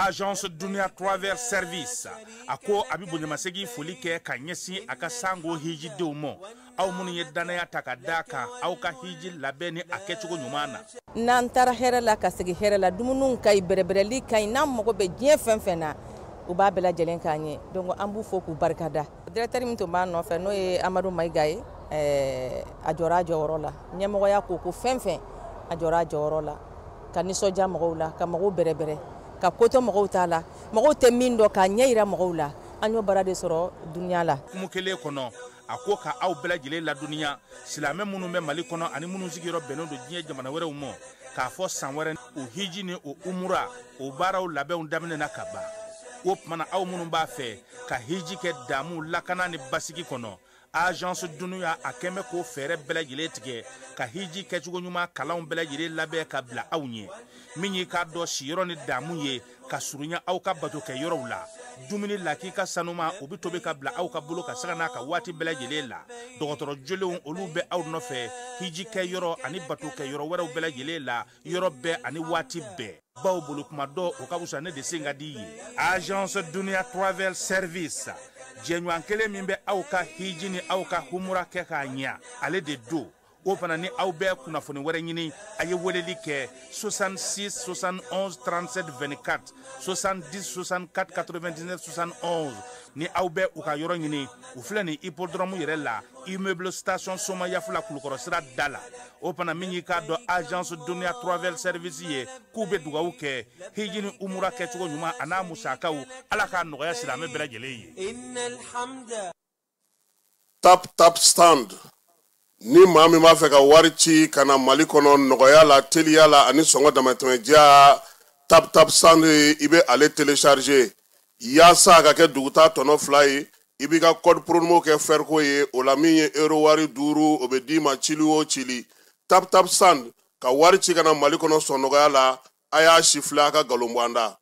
Agence Dunia Travel Service ako abibu nyamasegi folike ka nyesi aka sango hiji deumo au munu yedana ya takadaka au ka hiji labeni akechugo nyumana nantara herala ka segi herala dumunun kay berebereli kay nam mogo be dien fenfena u ba bela jelen kanye donc ambu foku barkada directeur mi to ma no fe no e Amadou Maïgaye ajora jorola nyemogo ya ko fenfen ajora jorola kaniso jamogo la ka mogo berebere ka koto mogo tala mogo te mindo ka nyeira mogo la anyo barade soro dunya la kumukele kono ako ka aw bela jele la dunya silame munu be Mali kono ani munu zigiro beno do diye jamana were umo ka fo sanwere o hiji ni o umura o baraw labe on damne na kaba o mana aw munu ba fe ka hiji ke damu lakana ni basigi kono Agence Dunia akeme ko fere bela jele tige ka hiji ke jugo nyuma kalaw bela jele labe ka bla awnye minyi ka do shiro ni damu ye ka surunya aw ka bato ke yoro la dumuni laki ka sanuma obi tobe ka bla aw ka bulu ka sagana ka wati bela jele la dogotoro jolewon olu be aw no fe hiji ke yoro ani bato ke yoro wera bela jele la yoro be ani wati be baw bulu kuma do o ka busa ne de singa di Agence Dunia Travel Service jenyo ankele mimbe aw ka hiji ni aw ka humura ke ka nya ale de do o fana ni aw bɛɛ kunnafoni wɛrɛ ɲini a ye weleli kɛ 66 71 37 24 70 64 99 71 ni aw bɛɛ u ka yɔrɔ ɲini u filɛ ni hippodrome yɛrɛ la immeuble station Soma Yafula Kulukɔrɔ sira da la o fana min y'i k'a dɔn Agence Dunia Travel Service ye k'u bɛ dugawu kɛ hiji ni umura kɛcogo ɲuman a n'a musakaw ala k'a nɔgɔya silamɛ bɛɛ lajɛlen ye. Tap stand ni maa min b'a fɛ ka wari ci ka na Mali kɔnɔ nɔgɔya la teliya la ani sɔngɔ damatɛmɛdiya tap stand i bɛ ale télécharger yaasa a ka kɛ duguta tɔnɔ 2 ye i b'i ka code promo kɛ Ferko ye o la min ye euro wari 5 o bɛ d'i ma cili o cili tap stand ka wari ci ka na Mali kɔnɔ sɔn nɔgɔya la a y'a sifilɛ a ka galon bɔ an da.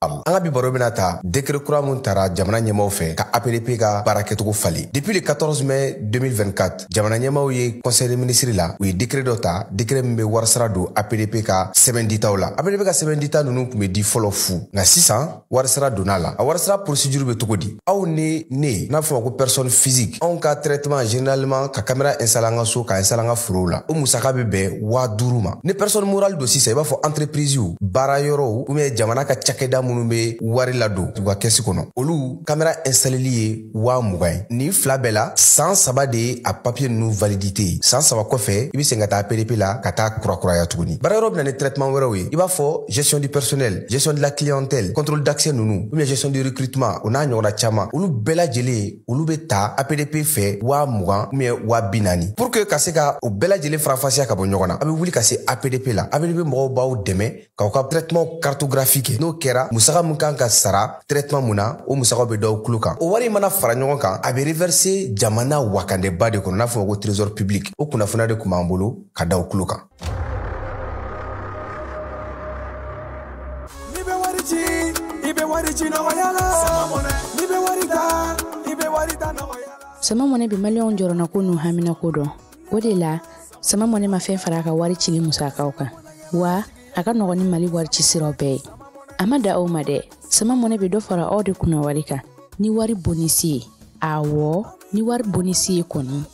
An ka bi baro bɛna ta décret kura mun tara jamana ɲɛmaw fɛ ka APDP ka baarakɛcogo fali. Depuis le 14 mai 2024 jamana ɲɛmaw ye conseil des ministres la u ye décret dɔ ta décret min bɛ warisara don APDP ka sɛbɛn ditaw la. APDP ka sɛbɛn dita ninnu tun bɛ di fɔlɔ fu nka sisan warisara donna la. A warisara procédure bɛ cogo di? Aw ni ne n'a fɔ ma ko personne physique anw ka traitement généralement ka caméra installer an ka so ka installer an ka forow la o musaka bɛ bɛn 5000 ma. Ni personne morale don sisan i b'a fɔ entreprise u baara yɔrɔw ou bien jamana ka cakɛda minnu bɛ wari la don u ka kɛsi kɔnɔ olu caméra installeli ye 20,000 ni fila bɛɛ la san 3 de ye a papier ninnu validité san 3 kɔfɛ i bɛ sen ka taa APDP la ka taa kurakuraya tuguni. Baara yɔrɔ bɛna ni traitement wɛrɛw ye i b'a fɔ gestion du personnel, gestion de la clientèle, contrôle d'accès ninnu ou bien gestion du recrutement o n'a ɲɔgɔnna caman olu bɛɛ lajɛlen olu bɛ ta APDP fɛ 20,000 ou bien 40,000 pour que ka se ka o bɛɛ lajɛlen farafasiya ka bɔ ɲɔgɔn na a bɛ wuli ka se APDP la APDP mɔgɔw b'aw dɛmɛ k'aw ka traitement cartographie kɛ n'o kɛra musaka mun kan ka sara traitement mun na o musakaw bɛ d'aw kulo kan o wari mana fara ɲɔgɔn kan a bɛ reverser jamana wakandɛba de kɔnɔ n'a fɔ ko trésor public o kunnafoniya de kun b'an bolo ka d'aw kulo kan. Sama mɔnɛ bi maliyɛnw jɔrɔna ko n'u hamina ko dɔn o de la sama mɔnɛ ma fɛn fara a ka wari cili musakaw kan wa a ka nɔgɔn ni Mali wari ci siraw bɛɛ ye. A ma da aw ma dɛ sama mɔnɛ bɛ dɔ fara aw de kunna wari kan ni wari bonisi ye awɔ ni wari bonisi ye kɔni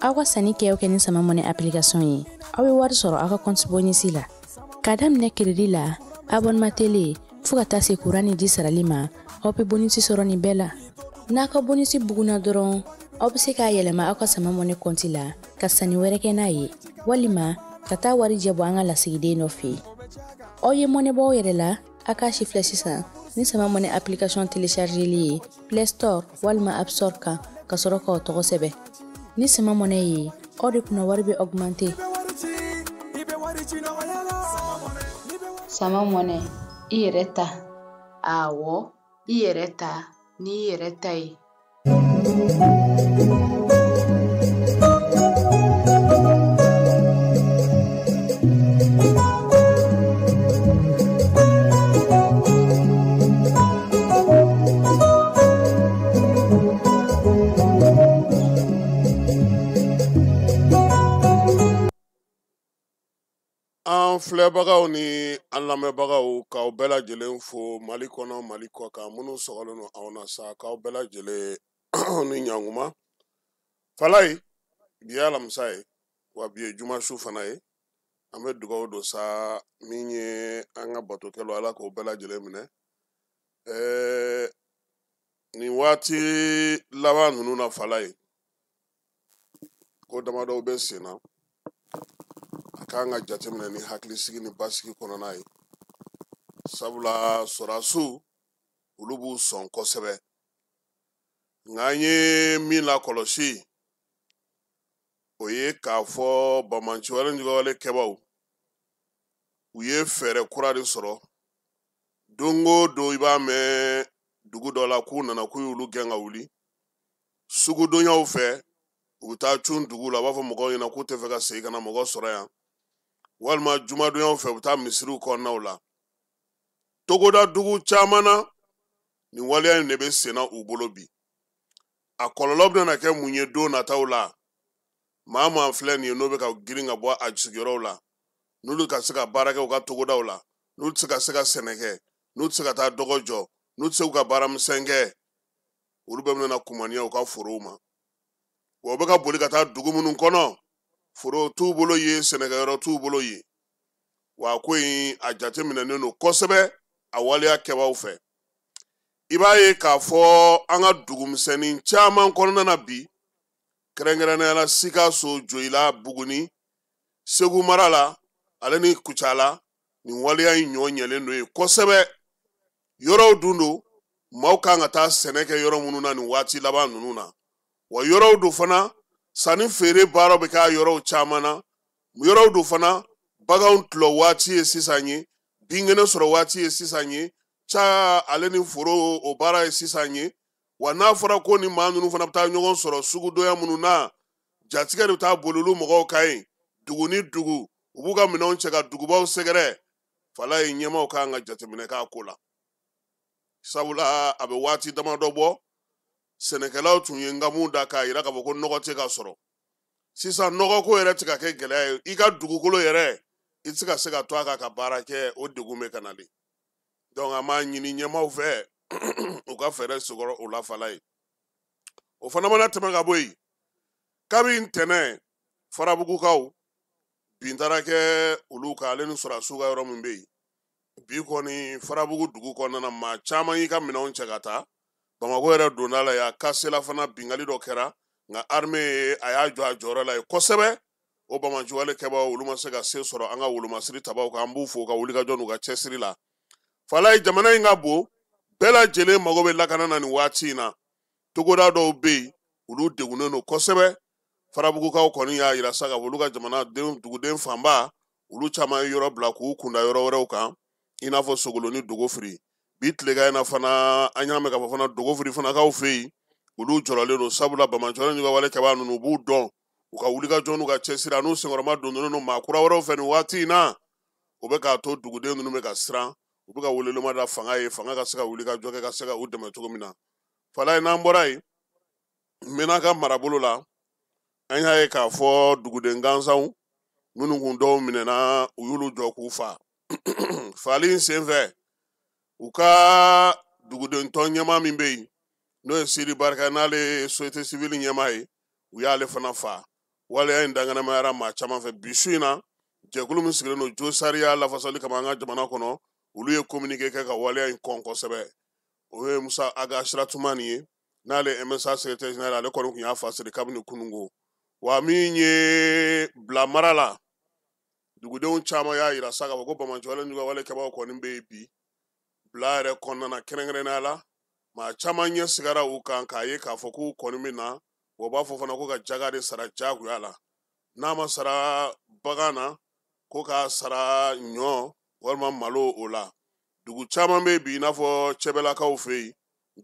aw ka sanni kɛ ni sama mɔnɛ application ye aw bɛ wari sɔrɔ aw ka compte bonisi la ka daminɛ crédit la abonnement télé fo ka taa se courant ni ji sarali ma aw bɛ bonisi sɔrɔ nin bɛɛ la n'a ka bonisi buguna dɔrɔn aw bɛ se k'a yɛlɛma aw ka sama mɔnɛ compte la ka sanni wɛrɛ kɛ n'a ye walima ka taa wari jɛbɔ an ka lasigiden dɔ fɛ yen aw ye mɔnɛ bɔ aw yɛrɛ la a ka chifle sisan ni sama mɔnɛ application téléchargeli ye Play Store walima App Store kan ka sɔrɔ k'aw tɔgɔ sɛbɛn ni sama mɔnɛ ye aw de kunna wari bɛ augmenter. Sama mɔnɛ i yɛrɛ ta awɔ i yɛrɛ ta ni i yɛrɛ ta ye. An filɛbagaw ni an lamɛnbagaw k'aw bɛɛ lajɛlen fo Mali kɔnɔ Mali kɔ kan minnu sɔgɔlen don anw na sa k'aw bɛɛ lajɛlen ni ɲankuma. Falaye bi ye alamisa ye wa bi ye jumasu fana ye. An bɛ dugawu don sa min ye an ka batokɛlaw Ala k'o bɛɛ lajɛlen minɛ. Nin waati laban ninnu na Falaye ko damadɔw bɛ sen na. A kan ka jateminɛ ni hakilisigi ni basigi kɔnɔna ye. Sabula sɔrɔdasiw olu b'u sɔn kosɛbɛ. Nka an ye min lakɔlɔsi o ye k'a fɔ Bamanci wale ni Jugawale kɛbaw u ye fɛɛrɛ kura de sɔrɔ. Don o don I b'a mɛn dugu dɔ la k'u nana k'u y'olu gɛn ka wuli. Sugudonyaw fɛ u bɛ taa cun dugu la, u b'a fɔ mɔgɔw ɲɛna k'u tɛ fɛ ka segin ka na mɔgɔ sɔrɔ yan. Walima jumadonyaw fɛ u bɛ taa misiriw kɔnɔnaw la. Togoda dugu caman na nin waleya in de bɛ senna u bolo bi. A kɔlɔlɔ bɛna kɛ mun ye don nataw la. Maa maa filɛ nin ye n'o bɛ ka girin ka bɔ a sigiyɔrɔw la, n'olu ka se ka baara kɛ u ka togodaw la, n'olu tɛ se ka sɛnɛ kɛ, n'olu tɛ se ka taa dɔgɔ jɔ, n'olu tɛ se ka baara misɛn kɛ, olu bɛɛ bɛna kumaniya u ka forow ma. Wa u bɛ ka boli ka taa dugu minnu kɔnɔ, foro t'u bolo ye, sɛnɛkɛyɔrɔ t'u bolo ye. Wa ko in a jateminɛnen don kosɛbɛ a waleya kɛbaw fɛ. I b'a ye k'a fɔ an ka dugumisɛnnin caman kɔnɔna na bi, kɛrɛnkɛrɛnnenya la Sikaso, Joyila, Buguni, Segu mara la, ale ni Kucala, nin waleya in ɲɔ ɲɛlen don ye kosɛbɛ. Yɔrɔw dun don, maaw kan ka taa sɛnɛ kɛ yɔrɔ minnu na nin waati laban ninnu na. Wa yɔrɔw don fana, sanni feere baaraw bɛ k'a yɔrɔw caman na. Yɔrɔw don fana, baganw tulɔ waati ye sisan ye, binkɛnɛ sɔrɔ waati ye sisan ye, ca ale ni foro o baara ye sisan ye. Wa n'a fɔra ko ni maa ninnu fana bɛ taa ɲɔgɔn sɔrɔ sugudonya minnu na, jatigɛ de bɛ taa boli olu mɔgɔw kan ye. Dugu ni dugu, u b'u ka minɛnw cɛ ka dugubaw sɛgɛrɛ. Falaye ɲɛmaaw kan ka jateminɛ k'a ko la. Sabula a bɛ waati damadɔ bɔ, sɛnɛkɛlaw tun ye nkamu da k'a jira k'a fɔ ko nɔgɔ tɛ ka sɔrɔ. Sisan nɔgɔko yɛrɛ tɛ ka kɛ gɛlɛya ye. I ka dugukolo yɛrɛ, I tɛ se ka to a kan ka baara kɛ, o degun bɛ ka nalen. Donc an b'a ɲini ɲɛmaaw fɛ u ka fɛɛrɛ sɔrɔ o la Falaye. O fana mana tɛmɛ ka bɔ yen, kabi ntɛnɛn Farabugukaw bin taara kɛ olu ka ale ni sɔrɔdasiw ka yɔrɔ min bɛ yen. Bi kɔni Farabugu dugu kɔnɔna na maa caman y'i ka minɛnw cɛ ka taa. Bamako yɛrɛ donda la yan, Kasela fana bingali dɔ kɛra, nka armée a y'a jɔ a jɔyɔrɔ la yen kosɛbɛ. O Bamanci wale kɛbaw olu ma se ka se sɔrɔ an ka wolomasiri tabaw kan, an b'u fo ka wulikajɔ n'u ka cɛsiri la. Falaye jamana in ka bon, bɛɛ lajɛlen mago bɛ lakana na nin waati in na. Togoda dɔw bɛ yen, olu degunnen don kosɛbɛ. Farabugukaw kɔni y'a jira sa ka fɔ olu ka jamanadenw duguden fanba, olu caman ye yɔrɔ bila k'u kunda yɔrɔ wɛrɛw kan, i n'a fɔ Sogolo ni Dogofiri. Bi tilegan in na fana an y'a mɛn k'a fɔ fana Dogofiri fana kaw fɛ yen, olu jɔrɔlen don sabula Bamanci wale ni Jugawale kɛbaa ninnu u b'u dɔn, u ka wulikajɔ n'u ka cɛsiri a n'u senkɔrɔma donnen don maa kura wɛrɛw fɛ nin waati in na. O bɛ k'a to duguden ninnu bɛ ka siran, u bɛ ka welelema da fanga ye, fanga ka se ka wulikajɔ kɛ ka se ka u dɛmɛ cogo min na. Falaye n'an bɔra yen, n mɛna ka marabolo la, an y'a ye k'a fɔ duguden gansanw minnu kun dɔw minɛna u y'olu jɔ k'u fa. Fali in senfɛ, u ka duguden tɔn ɲɛmaa min bɛ yen, n'o ye Sidi Barika n'ale ye société civile ɲɛmaa ye, u y'ale fana fa. Waleya in danganimayara maa caman fɛ. Bi su in na, jɛkulu min sigilen don Jo Sariya lafasali kama an ka jamana kɔnɔ, olu ye communiqué kɛ ka waleya in kɔn kosɛbɛ. O ye Musa Aga Siratumani ye, n'ale MSA secrétaire général ale kɔni tun y'a fa siri kabini kunungo. Wa min ye bila mara la, dugudenw caman y'a jira sa k'a fɔ ko Bamanci wale ni Jugawale kɛbaw kɔni bɛ yen bi. Bila yɛrɛ kɔnɔna na kɛrɛnkɛrɛnnenya la, maa caman ɲɛ sigara u kan k'a ye k'a fɔ k'u kɔni bɛ na, wa u b'a fɔ fana ko ka jaga de sara jagoya la. N'a ma sara bagan na, ko k'a sara ɲɔ walima malo o la. Dugu caman bɛ bi i n'a fɔ Cɛbɛlakaw fɛ yen,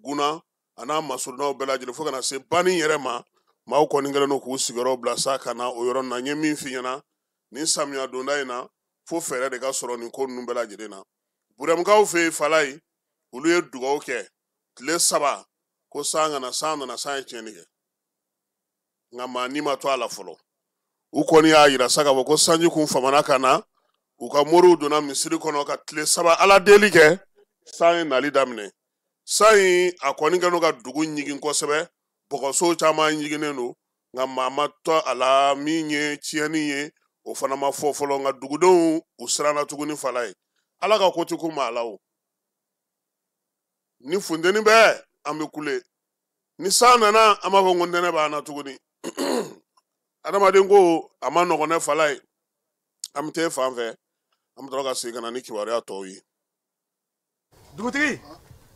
Guna a n'a Masurinaw bɛɛ lajɛlen fo ka na se Bani yɛrɛ ma, maaw kɔni kɛlen don k'u sigiyɔrɔ bila sa ka na o yɔrɔ in na. N ye min f'i ɲɛna, nin samiya donda in na, fo fɛɛrɛ de ka sɔrɔ nin ko ninnu bɛɛ lajɛlen na. Burɛmukaw fɛ yen Falaye, olu ye dugawu kɛ tile 3 ko san kana, san nana, san ye tiɲɛni kɛ. Nka maa ni ma to a la fɔlɔ. U kɔni y'a jira sa k'a fɔ ko sanji kun famana ka na, u ka moriw donna misiri kɔnɔ ka tile 3 ala deli kɛ san ye nali daminɛ san in a kɔni kɛnɛ ka dugu ɲigin kosɛbɛ bɔgɔso caman ɲiginen don nka maa ma tɔ a la min ye tiɲɛni ye o fana ma fɔ fɔlɔ nka dugudenw u siranna tuguni fala ye ala ka ko ti ku maa la o ni funteni bɛ an bɛ kule ni san nana an b'a fɔ ko nɛnɛ b'an na tuguni adamaden ko a ma nɔgɔn ne fala ye an bɛ taa fan fɛ an bɛ taa ka segin ka na ni kibaruya tɔw ye dugutigi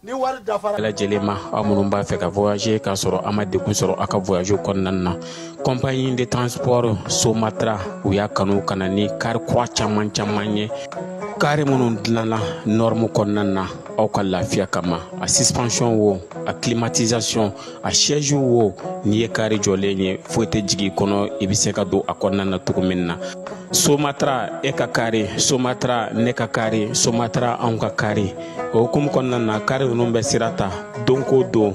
ni wari dafara lajɛlen ma aw minnu b'a fɛ ka voyager k'a sɔrɔ a ma degun sɔrɔ a ka voyage kɔnɔna na compagnie de transport Somatra u y'a kanu ka na ni kari kura caman ye kari minnu dilanna norme kɔnɔna na aw ka lafiya kama a suspension wo a climatisation a siège wo n'i ye kari jɔlen ye foyi tɛ jigin kɔnɔ i bɛ se ka don a kɔnɔna na cogo min na Somatra e ka kari Somatra ne ka kari Somatra anw ka kari o hukumu kɔnɔna na kari ninnu bɛ sira ta don ko don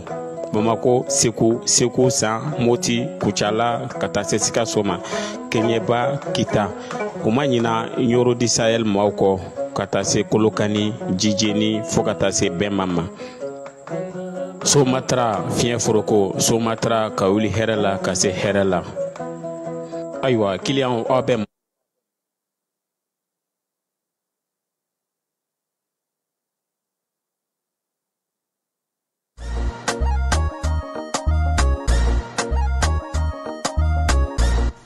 Bamako Segu San Moti Kucala ka taa se Sikaso ma Keɲeba Kita o ma ɲina Yoro di Sahel maaw kɔ ka taa se Kolokani Jijeni fo ka taa se Bɛnba ma Somatra fiɲɛ foroko Somatra ka wuli hɛrɛ la ka se hɛrɛ la ayiwa client aw bɛ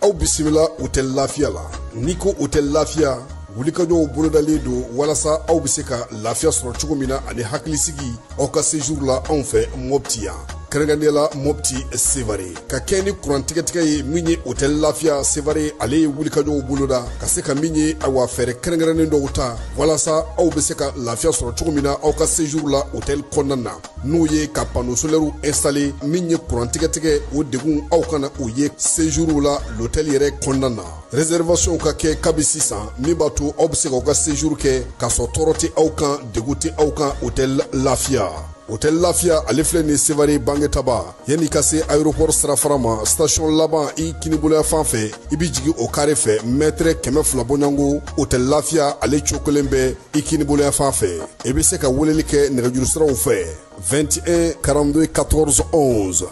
aw bisimila hôtel Lafiya la n'i ko hôtel Lafiya wulikajɔw bolodalen don walasa aw bɛ se ka lafiya sɔrɔ cogo min na ani hakilisigi aw ka séjour la anw fɛ Mopti yan kɛrɛnkɛrɛnnenya Mopti Sevare ka kɛ ni kurantigɛtigɛ ye min ye hôtel Lafiya Sevare ale ye wulikajɔw boloda ka se ka min ye awa fɛɛrɛ kɛrɛnkɛrɛnnen dɔw ta walasa aw bɛ se ka lafiya sɔrɔ cogo min na aw ka séjour la hôtel kɔnɔna na n'o ye ka panneau solaire installé min ye kurantigɛtigɛ o degun aw kana o ye séjour la l'hôtel yɛrɛ kɔnɔna na réservation ka kɛ kabi sisan min b'a to aw bɛ se k'aw ka séjour kɛ k'a sɔrɔ tɔɔrɔ tɛ aw kan degun tɛ aw kan hôtel Lafiya hôtel Lafiya ale filɛ nin Sevare Bangetaba yanni ka se aéroport sirafara ma station laban i kiniboloya fan fɛ i bɛ jigin o kare fɛ mètre 200 bɔɲango hôtel Lafiya ale cokolen bɛ i kiniboloya fan fɛ i bɛ se ka weleli kɛ nɛgɛjuru siraw fɛ 21 42 14 11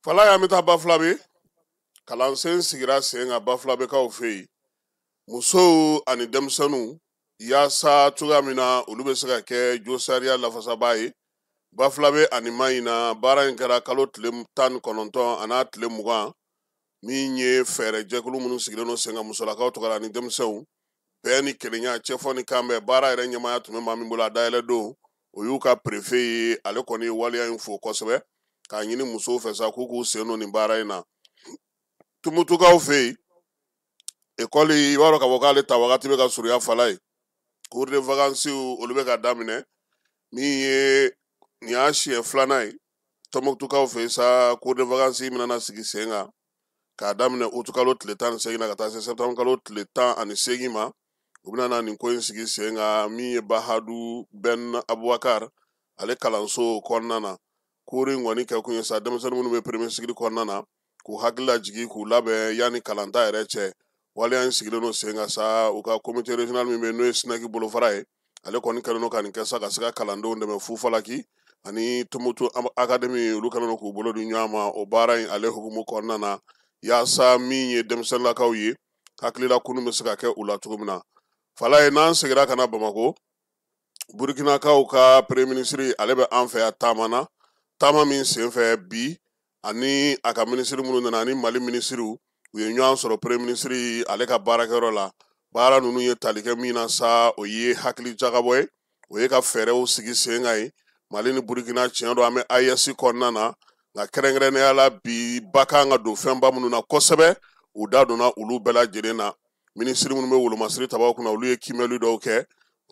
fala ya mita Bafulabe kalansen sigira sen ka Bafulabekaw fɛ yen musow ani denmisɛnninw yaasa cogoya min na olu bɛ se ka kɛ josariya lafasaba ye Bafulabe ani Mayina baara in kɛra kalo tile 19 a n'a tile 20 min ye fɛɛrɛ jɛkulu minnu sigilen don sen ka musolakaw tɔgɔla ani denmisɛnw bɛɛ ni kelenya cɛfɔ ni kan bɛɛ baara yɛrɛ ɲɛmaya tun bɛ maa min bolo a dayɛlɛ don o y'u ka préfet ye ale kɔni ye waleya in fo kosɛbɛ k'a ɲini musow fɛ sa k'u sen don nin baara in na Tumutukaw fɛ yen école i b'a dɔn k'a fɔ k'ale ta wagati bɛ ka surunya fala ye cours de vacances olu bɛ ka daminɛ min ye nin y'a siɲɛ 2nan ye Tumutukaw fɛ yen sa cours de vacances bɛna sigi sen kan k'a daminɛ août kalo tile 18 na ka taa se septembre kalo tile 18 ma u bɛna nin ko in sigi sen kan min ye Bahadu Ben Abubakar ale kalanso kɔnɔna na cours in kɔni kɛ kun ye sa denmisɛnnin minnu bɛ premier cycle kɔnɔna na k'u hakili lajigi k'u labɛn yanni kalanta yɛrɛ cɛ waleya in sigilen don sen kan sa u ka comité régional min bɛ n'o ye Sinaki bolofara ye ale kɔni kɛlen don ka nin kɛ sa ka se ka kalandenw dɛmɛ Fufalaki ani Tumutu Academy olu kɛlen don k'u bolo di ɲɔgɔn ma o baara in ale hukumu kɔnɔna na yaasa min ye denmisɛnninlakaw ye hakilila kunu bɛ se ka kɛ u la cogo min na fala ye n'an segira ka na Bamako Burkinakaw ka premier ministre ale bɛ an fɛ yan taama min sen fɛ bi ani a ka ministre minnu nana ani Mali ministre u ye ɲɔgɔn sɔrɔ premier ministre ale ka baarakɛyɔrɔ la baara ninnu ye tali kɛ min na sa o ye hakili jagabɔ ye o ye ka fɛɛrɛw sigi sen kan ye Mali ni Burkina tiɲɛ don an bɛ AES kɔnɔna na nka kɛrɛnkɛrɛnnenya la bi ba kan ka don fɛnba minnu na kosɛbɛ u da donna olu bɛɛ lajɛlen na ministre minnu bɛ wolomasiri tabaw kunna olu ye kimɛli dɔw kɛ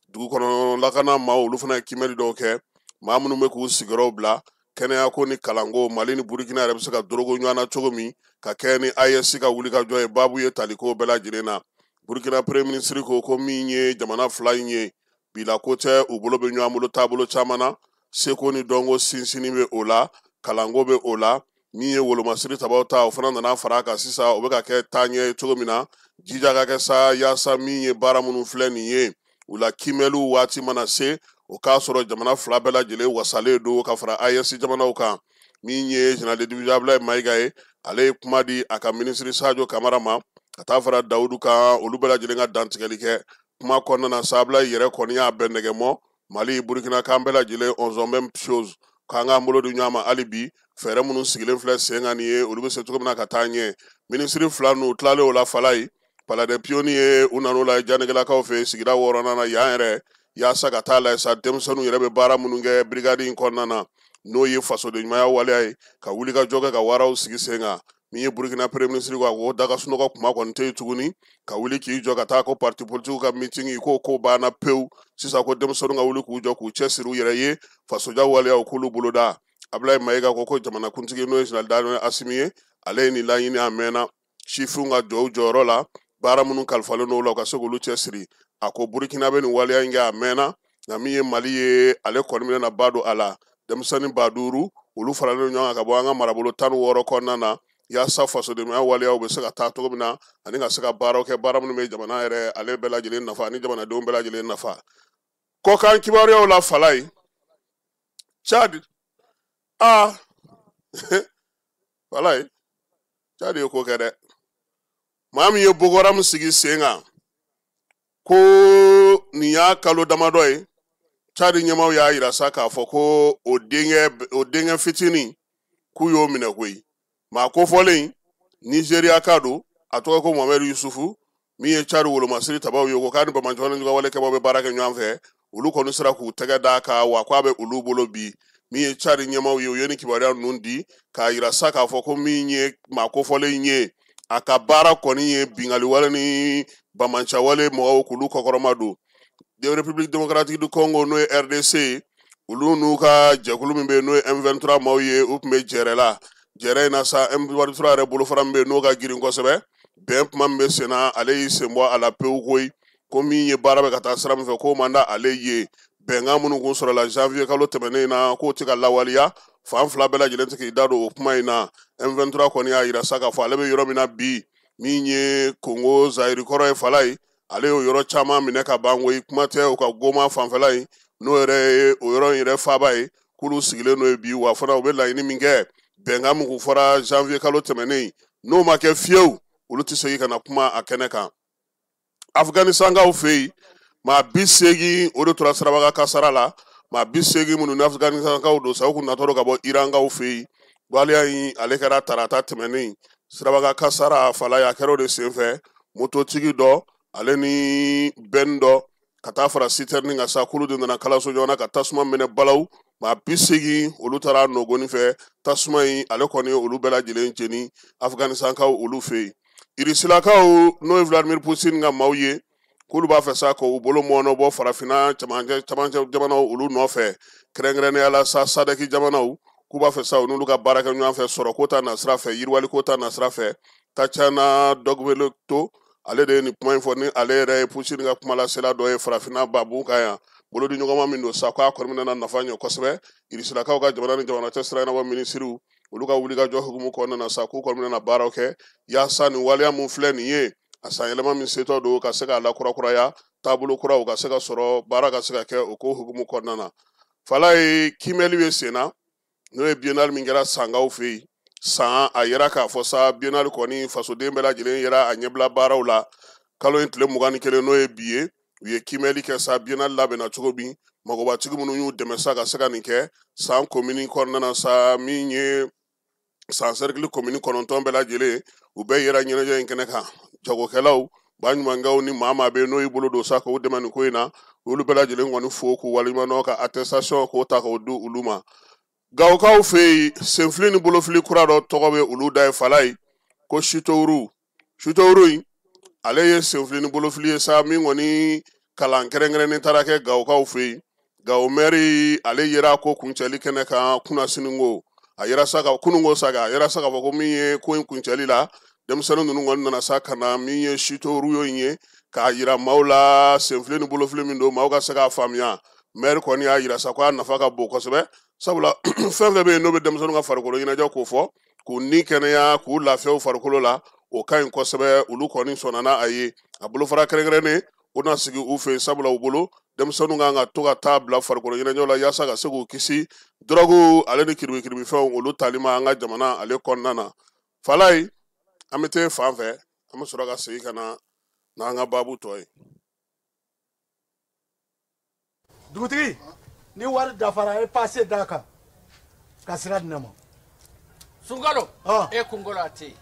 dugu kɔnɔ lakana maaw olu fana ye kimɛli dɔw kɛ maa minnu bɛ k'u sigiyɔrɔw bila kɛnɛyako ni kalanko Mali ni Burkina yɛrɛ bɛ se ka dorogo ɲɔgɔn na cogo min ka kɛ ni AES ka wulikajɔ ye baabu ye taliko bɛɛ lajɛlen na Burkina premier ministre ko min ye jamana fila in ye bila ko tɛ u bolo bɛ ɲɔgɔn bolo taabolo caman na seko ni dɔnko sinsinni bɛ o la kalanko bɛ o la min ye wolomasiri tabaw ta o fana nana fara kan sisan o bɛ ka kɛ taaɲɛ cogo min na jija ka kɛ sa yaasa min ye baara minnu filɛ nin ye u la kimɛliw waati mana se o k'a sɔrɔ jamana fila bɛɛ lajɛlen wasalen don ka fara AES jamanaw kan min ye Général de division Abdoulaye Mayiga ye ale ye kuma di a ka minisiri Sadio Kamara ma ka taa fara Dawudu kan olu bɛɛ lajɛlen ka dantigɛli kɛ kuma kɔnɔna na sa Abdoulaye yɛrɛ kɔni y'a bɛɛ nɛgɛmɔ Mali Burkina kan bɛɛ lajɛlen on zone même chose k'an k'an bolo di ɲɔgɔn ma hali bi fɛɛrɛ minnu sigilen filɛ sen kan nin ye olu bɛ se cogo min na ka taa ɲɛ minisiri fila n'u tilalen o la fala ye Palais Pioni ye u nan'o la Janɛgɛlakaw fɛ sigida 6nan na yan yɛrɛ yaasa ka taa lajɛ sa denmisɛnninw yɛrɛ bɛ baara minnu kɛ brigade in kɔnɔna na n'o ye fasodenɲumanya waleya ye ka wuli ka jɔ kɛ ka waraw sigi sen kan min ye Burkina premier ministre ko a ko daga sunɔgɔ kuma kɔni tɛ yen tuguni ka wuli k'i jɔ ka taa ko parti politique ka meeting ko banna pewu sisan ko denmisɛnninw ka wuli k'u jɔ k'u cɛsiri u yɛrɛ ye fasoja waleyaw k'olu boloda Abdoulaye Mayiga ko jamanakuntigi n'o ye Général Daniel Assimi ye ale ye nin laɲini a mɛnna sifinw ka jɔ u jɔyɔrɔ la baara minnu kalifalen n'o la u ka se k'olu cɛsiri a ko Burkina bɛ nin waleya in kɛ a mɛnna nka min ye Mali ye ale kɔni bɛna ba don a la denmisɛnnin 5000 olu faralen ɲɔgɔn kan ka bɔ an ka marabolo 16 kɔnɔna na yaasa fasodenɲumanya waleyaw bɛ se ka taa cogo min na ani ka se ka baaraw kɛ baara minnu bɛ jamana yɛrɛ ale bɛɛ lajɛlen nafa ani jamanadenw bɛɛ lajɛlen nafa kɔkan kibaruyaw la fala ye Chad fala ye Chad ye ko kɛ dɛ maa min ye Boko Haram sigi sen kan ko nin y'a kalo damadɔ ye Chad ɲɛmaw y'a yira sa k'a fɔ ko o denkɛ fitinin k'u y'o minɛ koyi maa kofɔlen Nigeria ka don a tɔgɔ ko Mohamed Yusufu min ye Chad wolomasiri tabaw ye ko k'a ni Bamanjɔ ni ɲɔgɔnwalekɛbaw bɛ baara kɛ ɲɔgɔn fɛ olu kɔni sera k'u tɛgɛ d'a kan wa k'a bɛ olu bolo bi min ye Chad ɲɛmaw ye u ye nin kibaruya ninnu di k'a yira sa k'a fɔ ko min ye maa kofɔlen ye a ka baara kɔni ye bingaliwale ni bamancawale mɔgɔw k'olu kɔkɔrɔma don de République démocratique du Congo n'o ye RDC olu n'u ka jɛkulu min bɛ yen n'o ye M23 maaw ye u tun bɛ jɛrɛ la jɛrɛ in na sa M23 yɛrɛ bolofara min bɛ yen n'o ka girin kosɛbɛ bɛn kuma min bɛ sen na ale y'i sen bɔ a la pewu koyi ko min ye baara bɛ ka taa sira min fɛ k'o man da ale ye bɛnkan minnu kun sɔrɔla janvier kalo tɛmɛnen na k'o tɛ ka lawaleya fan fila bɛɛ lajɛlen tɛ k'i da don o kuma in na M23 kɔni y'a yira sa k'a fɔ ale bɛ yɔrɔ min na bi min ye Congo Zaire kɔrɔ ye fala ye ale y'o yɔrɔ caman minɛ ka ban koyi kuma tɛ o ka Goma fanfɛla ye n'o yɛrɛ ye o yɔrɔ in yɛrɛ faaba ye k'olu sigilen n'o ye bi wa fana u bɛ laɲini min kɛ bɛnkan min kun fɔra janvier kalo tɛmɛnen n'o ma kɛ fiyewu olu tɛ segin ka na kuma a kɛnɛ kan Afganistankaw fɛ yen maa 80 o de tora sirabaga kasara la maa 80 minnu ni Afganistankaw don sa u kun natɔ ka bɔ Irankaw fɛ yen waleya in ale kɛra tarata tɛmɛnen sirabaga kasara fala y'a kɛra o de senfɛ mototigi dɔ ale ni bɛn dɔ ka taa fara citerne kan sa k'olu de nana kalaso ɲɔgɔn na ka tasuma minɛ balawu maa 80 olu taara nɔgɔni fɛ tasuma in ale kɔni olu bɛɛ lajɛlen jeni Afganistankaw olu fɛ yen Irisilakaw n'o ye Vladimir Poutine ka maaw ye k'olu b'a fɛ sa k'u bolo mɔɔnɔ bɔ farafina camancɛ jamanaw olu nɔfɛ kɛrɛnkɛrɛnnenya la sa sadaki jamanaw k'u b'a fɛ sa u n'olu ka baara kɛ ɲɔgɔn fɛ sɔrɔ ko ta nasira fɛ yiriwali ko ta nasira fɛ Tatiana Dogbeloto ale de ye nin kuma in fɔ ni ale yɛrɛ ye Poutine ka kuma lasela dɔ ye farafina babu kan yan bolodi ɲɔgɔnma min don sa k'a kɔni bɛna nafa ɲɛ kosɛbɛ Irisilakaw ka jamana ni jamana cɛ sira ɲɛnabɔ minisiriw olu ka wuli ka jɔ hukumu kɔnɔna na sa k'u kɔni bɛna baaraw kɛ yaasa nin waleya mun filɛ nin ye a san yɛlɛma min setɔ don ka se k'a lakurakuraya taabolo kuraw ka se ka sɔrɔ baara ka se ka kɛ o ko hukumu kɔnɔna na fala ye kimɛli bɛ sen na n'o ye biennale min kɛra Sangaw fɛ yen san a yɛrɛ k'a fɔ sa biennale kɔni fasoden bɛɛ lajɛlen yɛrɛ a ɲɛbila baaraw la kalo in tile 21 n'o ye bi ye u ye kimɛli kɛ sa biennale labɛnna cogo min magobatigi minnu y'u dɛmɛ sa ka se ka nin kɛ san komini kɔnɔna na sa min ye san cercle komini 9 bɛɛ lajɛlen u bɛɛ yɛrɛ ɲɛnajɛ in kɛnɛ kan jagokɛlaw baɲumankɛw ni maa bɛ n'o y'i bolo don sa k'o dɛmɛ nin ko in na olu bɛɛ lajɛlen kɔni fo k'u waleɲumandɔn ka attestation k'o ta k'o di olu ma Gawukaw fɛ yen senfili ni bolofili kura dɔ tɔgɔ bɛ olu da ye fala ye ko Sitowuru in ale ye senfili ni bolofili ye sa min kɔni kalan kɛrɛnkɛrɛnnen taara kɛ Gawukaw fɛ yen Gawo mɛri ale yera ko kuncɛli kɛnɛ kan kunasinigo a yera sa ka kunungo saga a yera sa ka fɔ ko min ye ko in kuncɛli la denmisɛnnin ninnu kɔni nana sa ka na min ye Sitowuru in ye k'a yira maaw la senfili ni bolofili min don maaw ka se k'a faamuya mɛri kɔni y'a yira sa ko a nafa ka bon kosɛbɛ sabula fɛn fɛn bɛ yen n'o bɛ denmisɛnninw ka farikolo ɲɛnajɛ k'o fɔ k'u ni kɛnɛya k'u lafiya u farikolo la o ka ɲi kosɛbɛ olu kɔni sɔnnana a ye a bolofara kɛrɛnkɛrɛnnen u na sigi u fɛ sabula u bolo denmisɛnninw kan ka to ka taa bila farikolo ɲɛnajɛw la yaasa ka se k'u kisi dɔrɔgu ale ni kiribikiribifɛnw olu tali ma an ka jamana ale kɔnɔna na Falaye an bɛ taa fan fɛ an bɛ sɔrɔ ka segin ka na n'an ka baabu tɔ ye. dugutigi ni wari dafara e passe d'a kan ka sira di ne ma. Sunkalo e kunkolo a tɛ yen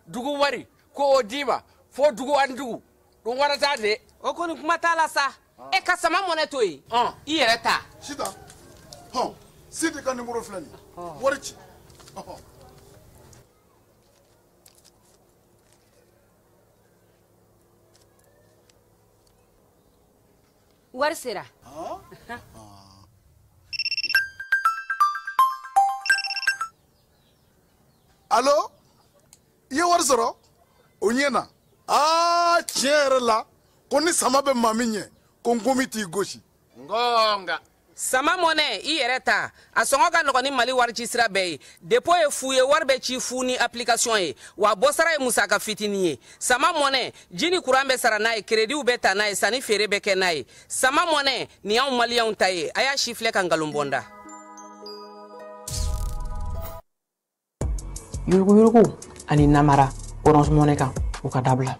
dugu wari ko o d'i ma fo dugu ani dugu dun wari t'a de. o kɔni kuma t'a la sa e ka sama mɔnɛ to yen i yɛrɛ ta. Sita Sidi ka numéro filɛ nin ye wari ci. wari sera. Allo i ye wari sɔrɔ o ɲɛna tiɲɛ yɛrɛ la ko ni sama bɛ maa min ɲɛ ko n komi t'i gosi. ngonga sama mɔnɛ i yɛrɛ ta a sɔngɔ ka nɔgɔn ni mali wari ci sira bɛɛ ye depo ye fu ye wari bɛ ci fu ni application ye wa bɔsara ye musaka fitinin ye sama mɔnɛ ji ni kuran bɛ sara n'a ye krediw bɛ ta n'a ye sanni feere bɛ kɛ n'a ye sama mɔnɛ nin y'anw maliyɛnw ta ye a y'a si filɛ ka nkalon bɔnda. yurugu ani namara Orange Money kan u ka dabila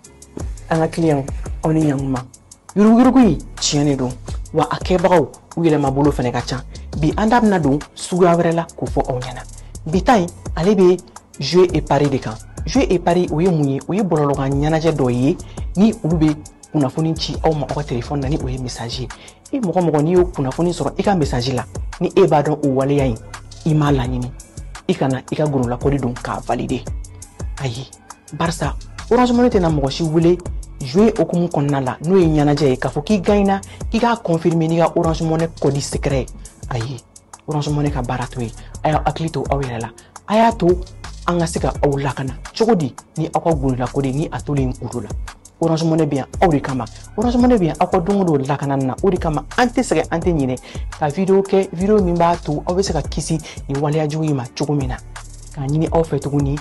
an ka client aw ni ɲankuma yurugu yi tiɲɛ de don wa a kɛbagaw u yɛlɛma bolo fɛnɛ ka ca bi an da bɛna don suguya wɛrɛ la k'o fɔ aw ɲɛna bi ta in ale bɛ jeu et pari de kan jeu et pari o ye mun ye o ye bɔlɔlɔkan ɲɛnajɛ dɔ ye ni olu bɛ kunnafoni ci aw ma aw ka telefɔni na ni o ye message ye e mɔgɔ n'i y'o kunnafoni sɔrɔ i ka message la ni e b'a dɔn o waleya in i m'a laɲini i kana i ka gurula kodi don k'a valider ayi barisa Orange Money tɛna mɔgɔ si wele jouer okumu kɔnɔna la n'o ye ɲɛnajɛ ye k'a fɔ k'i gagnera k'i k'a confirmer n'i ka Orange Money kodi secret ayi Orange Money ka baara to ye a y'a hakili to aw yɛrɛ la a y'a to an ka se ka aw lakana cogo di ni aw ka gurula kodi ni a tolen olu la Orange Money bɛ yan aw de kama Orange Money bɛ yan aw ka don o don lakana na o de kama an tɛ sɛgɛn an tɛ ɲinɛ ka video kɛ video min b'a to aw bɛ se ka kisi ni waleya jugu in ma cogo min na k'a ɲini aw fɛ tuguni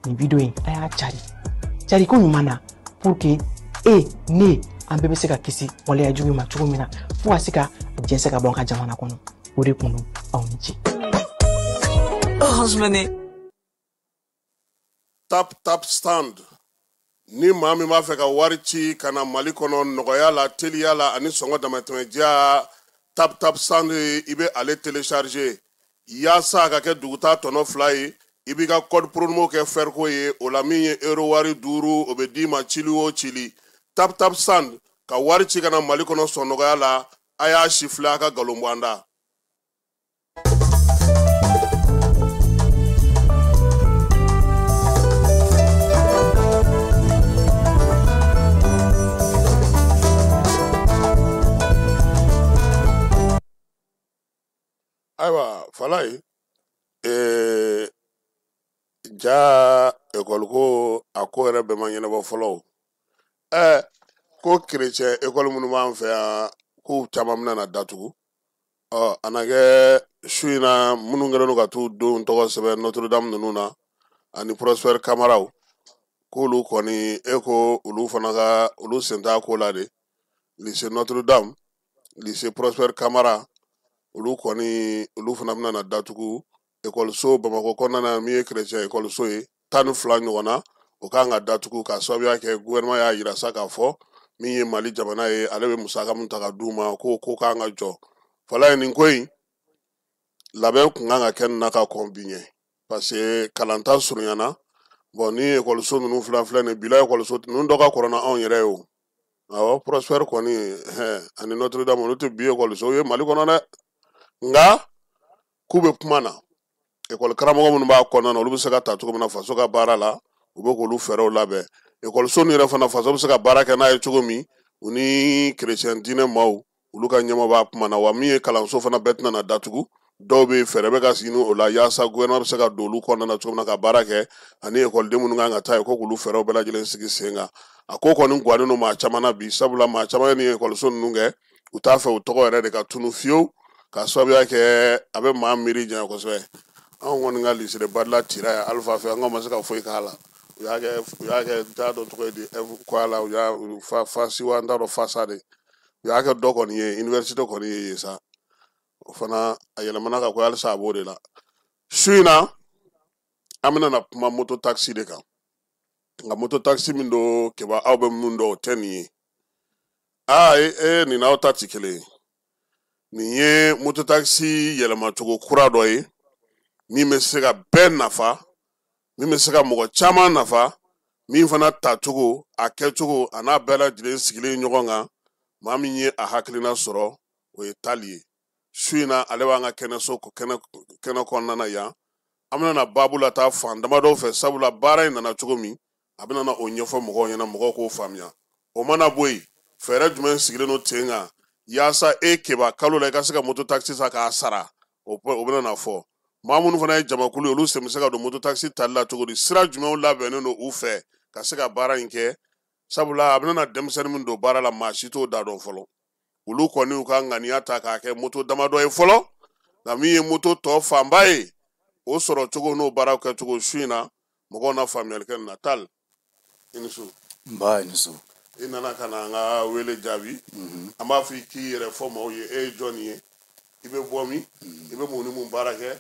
ni video in a y'a cari ko ɲuman na pour que ne an bɛɛ bɛ se ka kisi waleya jugu in ma cogo min na fo ka se ka jɛnsɛ ka bɔ an ka jamana kɔnɔ o de kun don aw ni ce. Orange Money. Tap stand ni maa min b'a fɛ ka wari ci ka na Mali kɔnɔ nɔgɔya la teliya la ani sɔngɔ damatɛmɛdiya tap stand i bɛ ale télécharger yaasa a ka kɛ duguta tɔnɔ 2 ye i b'i ka code promo kɛ ferko ye o la min ye euro wari 5 o bɛ d'i ma cili o cili tap stand ka wari ci ka na Mali kɔnɔ sɔn nɔgɔya la a y'a sifilɛ a ka nkalon bɔ an da. Ayiwa Falaye ja école ko a ko yɛrɛ bɛɛ ma ɲɛnabɔ fɔlɔ o ko chrétien école minnu b'an fɛ yan k'u caman bɛna na datugu a na kɛ su in na minnu kɛlen don ka t'u denw tɔgɔ sɛbɛn Notre Dame ninnu na ani Prosper Camaraw k'olu kɔni ko olu fana ka olu sen t'a ko la de lycée Notre Dame lycée Prosper Camara olu kɔni olu fana bɛna na datugu ekɔliso Bamakɔ kɔnɔna na min ye chrétien ekɔliso ye 12 ɲɔgɔn na o kan ka datugu k'a sababuya kɛ gouvernement y'a yira sa k'a fɔ min ye Mali jamana ye ale bɛ musaka min ta ka d'u ma ko kan ka jɔ Falaye nin ko in labɛn kun kan ka kɛ nin na ka kɔn bi ɲɛ parce que kalan ta surunyana bon ni ekɔliso ninnu filɛ nin bila ekɔliso ninnu dɔ ka kɔrɔ na anw yɛrɛ ye o awɔ Prosper kɔni ani Notre Dame olu tɛ bi ekɔliso ye Mali kɔnɔ dɛ nga k'u bɛ kuma na école karamɔgɔ minnu b'a kɔnɔna na olu bɛ se ka ta cogo min na faso ka baara la u bɛ k'olu fɛɛrɛw labɛn ekɔliso ninnu yɛrɛ fana faso bɛ se ka baara kɛ n'a ye cogo min u ni chrétien diinɛ maaw olu ka ɲɛmɔgɔ b'a kuma na wa min ye kalanso fana bɛɛ tɛna na datugu dɔw bɛ fɛɛrɛ bɛ ka sigi o la yaasa gouvernement bɛ se ka don olu kɔnɔna na cogo min na ka baara kɛ ani ekɔliden minnu kan ka taa yen ko k'olu fɛɛrɛw bɛɛ lajɛlen sigi sen kan a ko kɔni guwanen don maa caman na bi sabula maa caman ye nin ekɔliso ninnu kɛ u t'a fɛ u tɔgɔ yɛrɛ de ka tunu fiyewu k'a sababuya kɛ a bɛ maa miiri janya kosɛbɛ an kɔni ka lisere badla cira ya alpha fɛ an ka ma se ka foyi k'a la u y'a kɛ t'a dɔn tɔgɔ ye di ko a la u y'a fa siwa n t'a dɔn fasa de u y'a kɛ dɔ kɔni ye université kɔni ye yen sa o fana a yɛlɛmana ka ko halisa a b'o de la su in na an bɛna na kuma moto taxi de kan nka moto taxi min don keba aw bɛ mun dɔn o tɛ nin ye nin n'aw ta ti kelen ye nin ye moto taxi yɛlɛmacogo kura dɔ ye min bɛ se ka bɛɛ nafa min bɛ se ka mɔgɔ caman nafa min fana tacogo a kɛcogo a n'a bɛɛ lajɛlen sigilen ɲɔgɔn kan maa min ye a hakilina sɔrɔ o ye tali ye su in na ale b'an ka kɛnɛ kɔnɔna na yan an bɛna na baabu la taa fan damadɔ fɛ sabula baara in nana cogo min a bɛna na o ɲɛfɔ mɔgɔw ɲɛna mɔgɔw k'o faamuya o mana bɔ yen fɛɛrɛ jumɛn sigilen don ten kan yaasa keba kalo la i ka se ka moto taxi sa k'a sara o bɛna na fɔ maa minnu fana ye jamakulu ye olu sen bɛ se ka don moto taxi tali la cogo di sira jumɛnw labɛnnen don u fɛ ka se ka baara in kɛ sabula a bɛna na denmisɛnnin min don baara la maa si t'o da dɔn fɔlɔ olu kɔni u ka ŋaniya ta k'a kɛ moto damadɔ ye fɔlɔ nka min ye moto tɔ fanba ye o sɔrɔ cogo n'o baaraw kɛcogo su in na mɔgɔw na faamuyali kɛ nin na Tal i ni su. Nba i ni su. I nana ka na an ka wele jaabi an b'a fɔ i k'i yɛrɛ fɔ maaw ye e ye jɔn ye i bɛ bɔ min i bɛ mun ni mun baara kɛ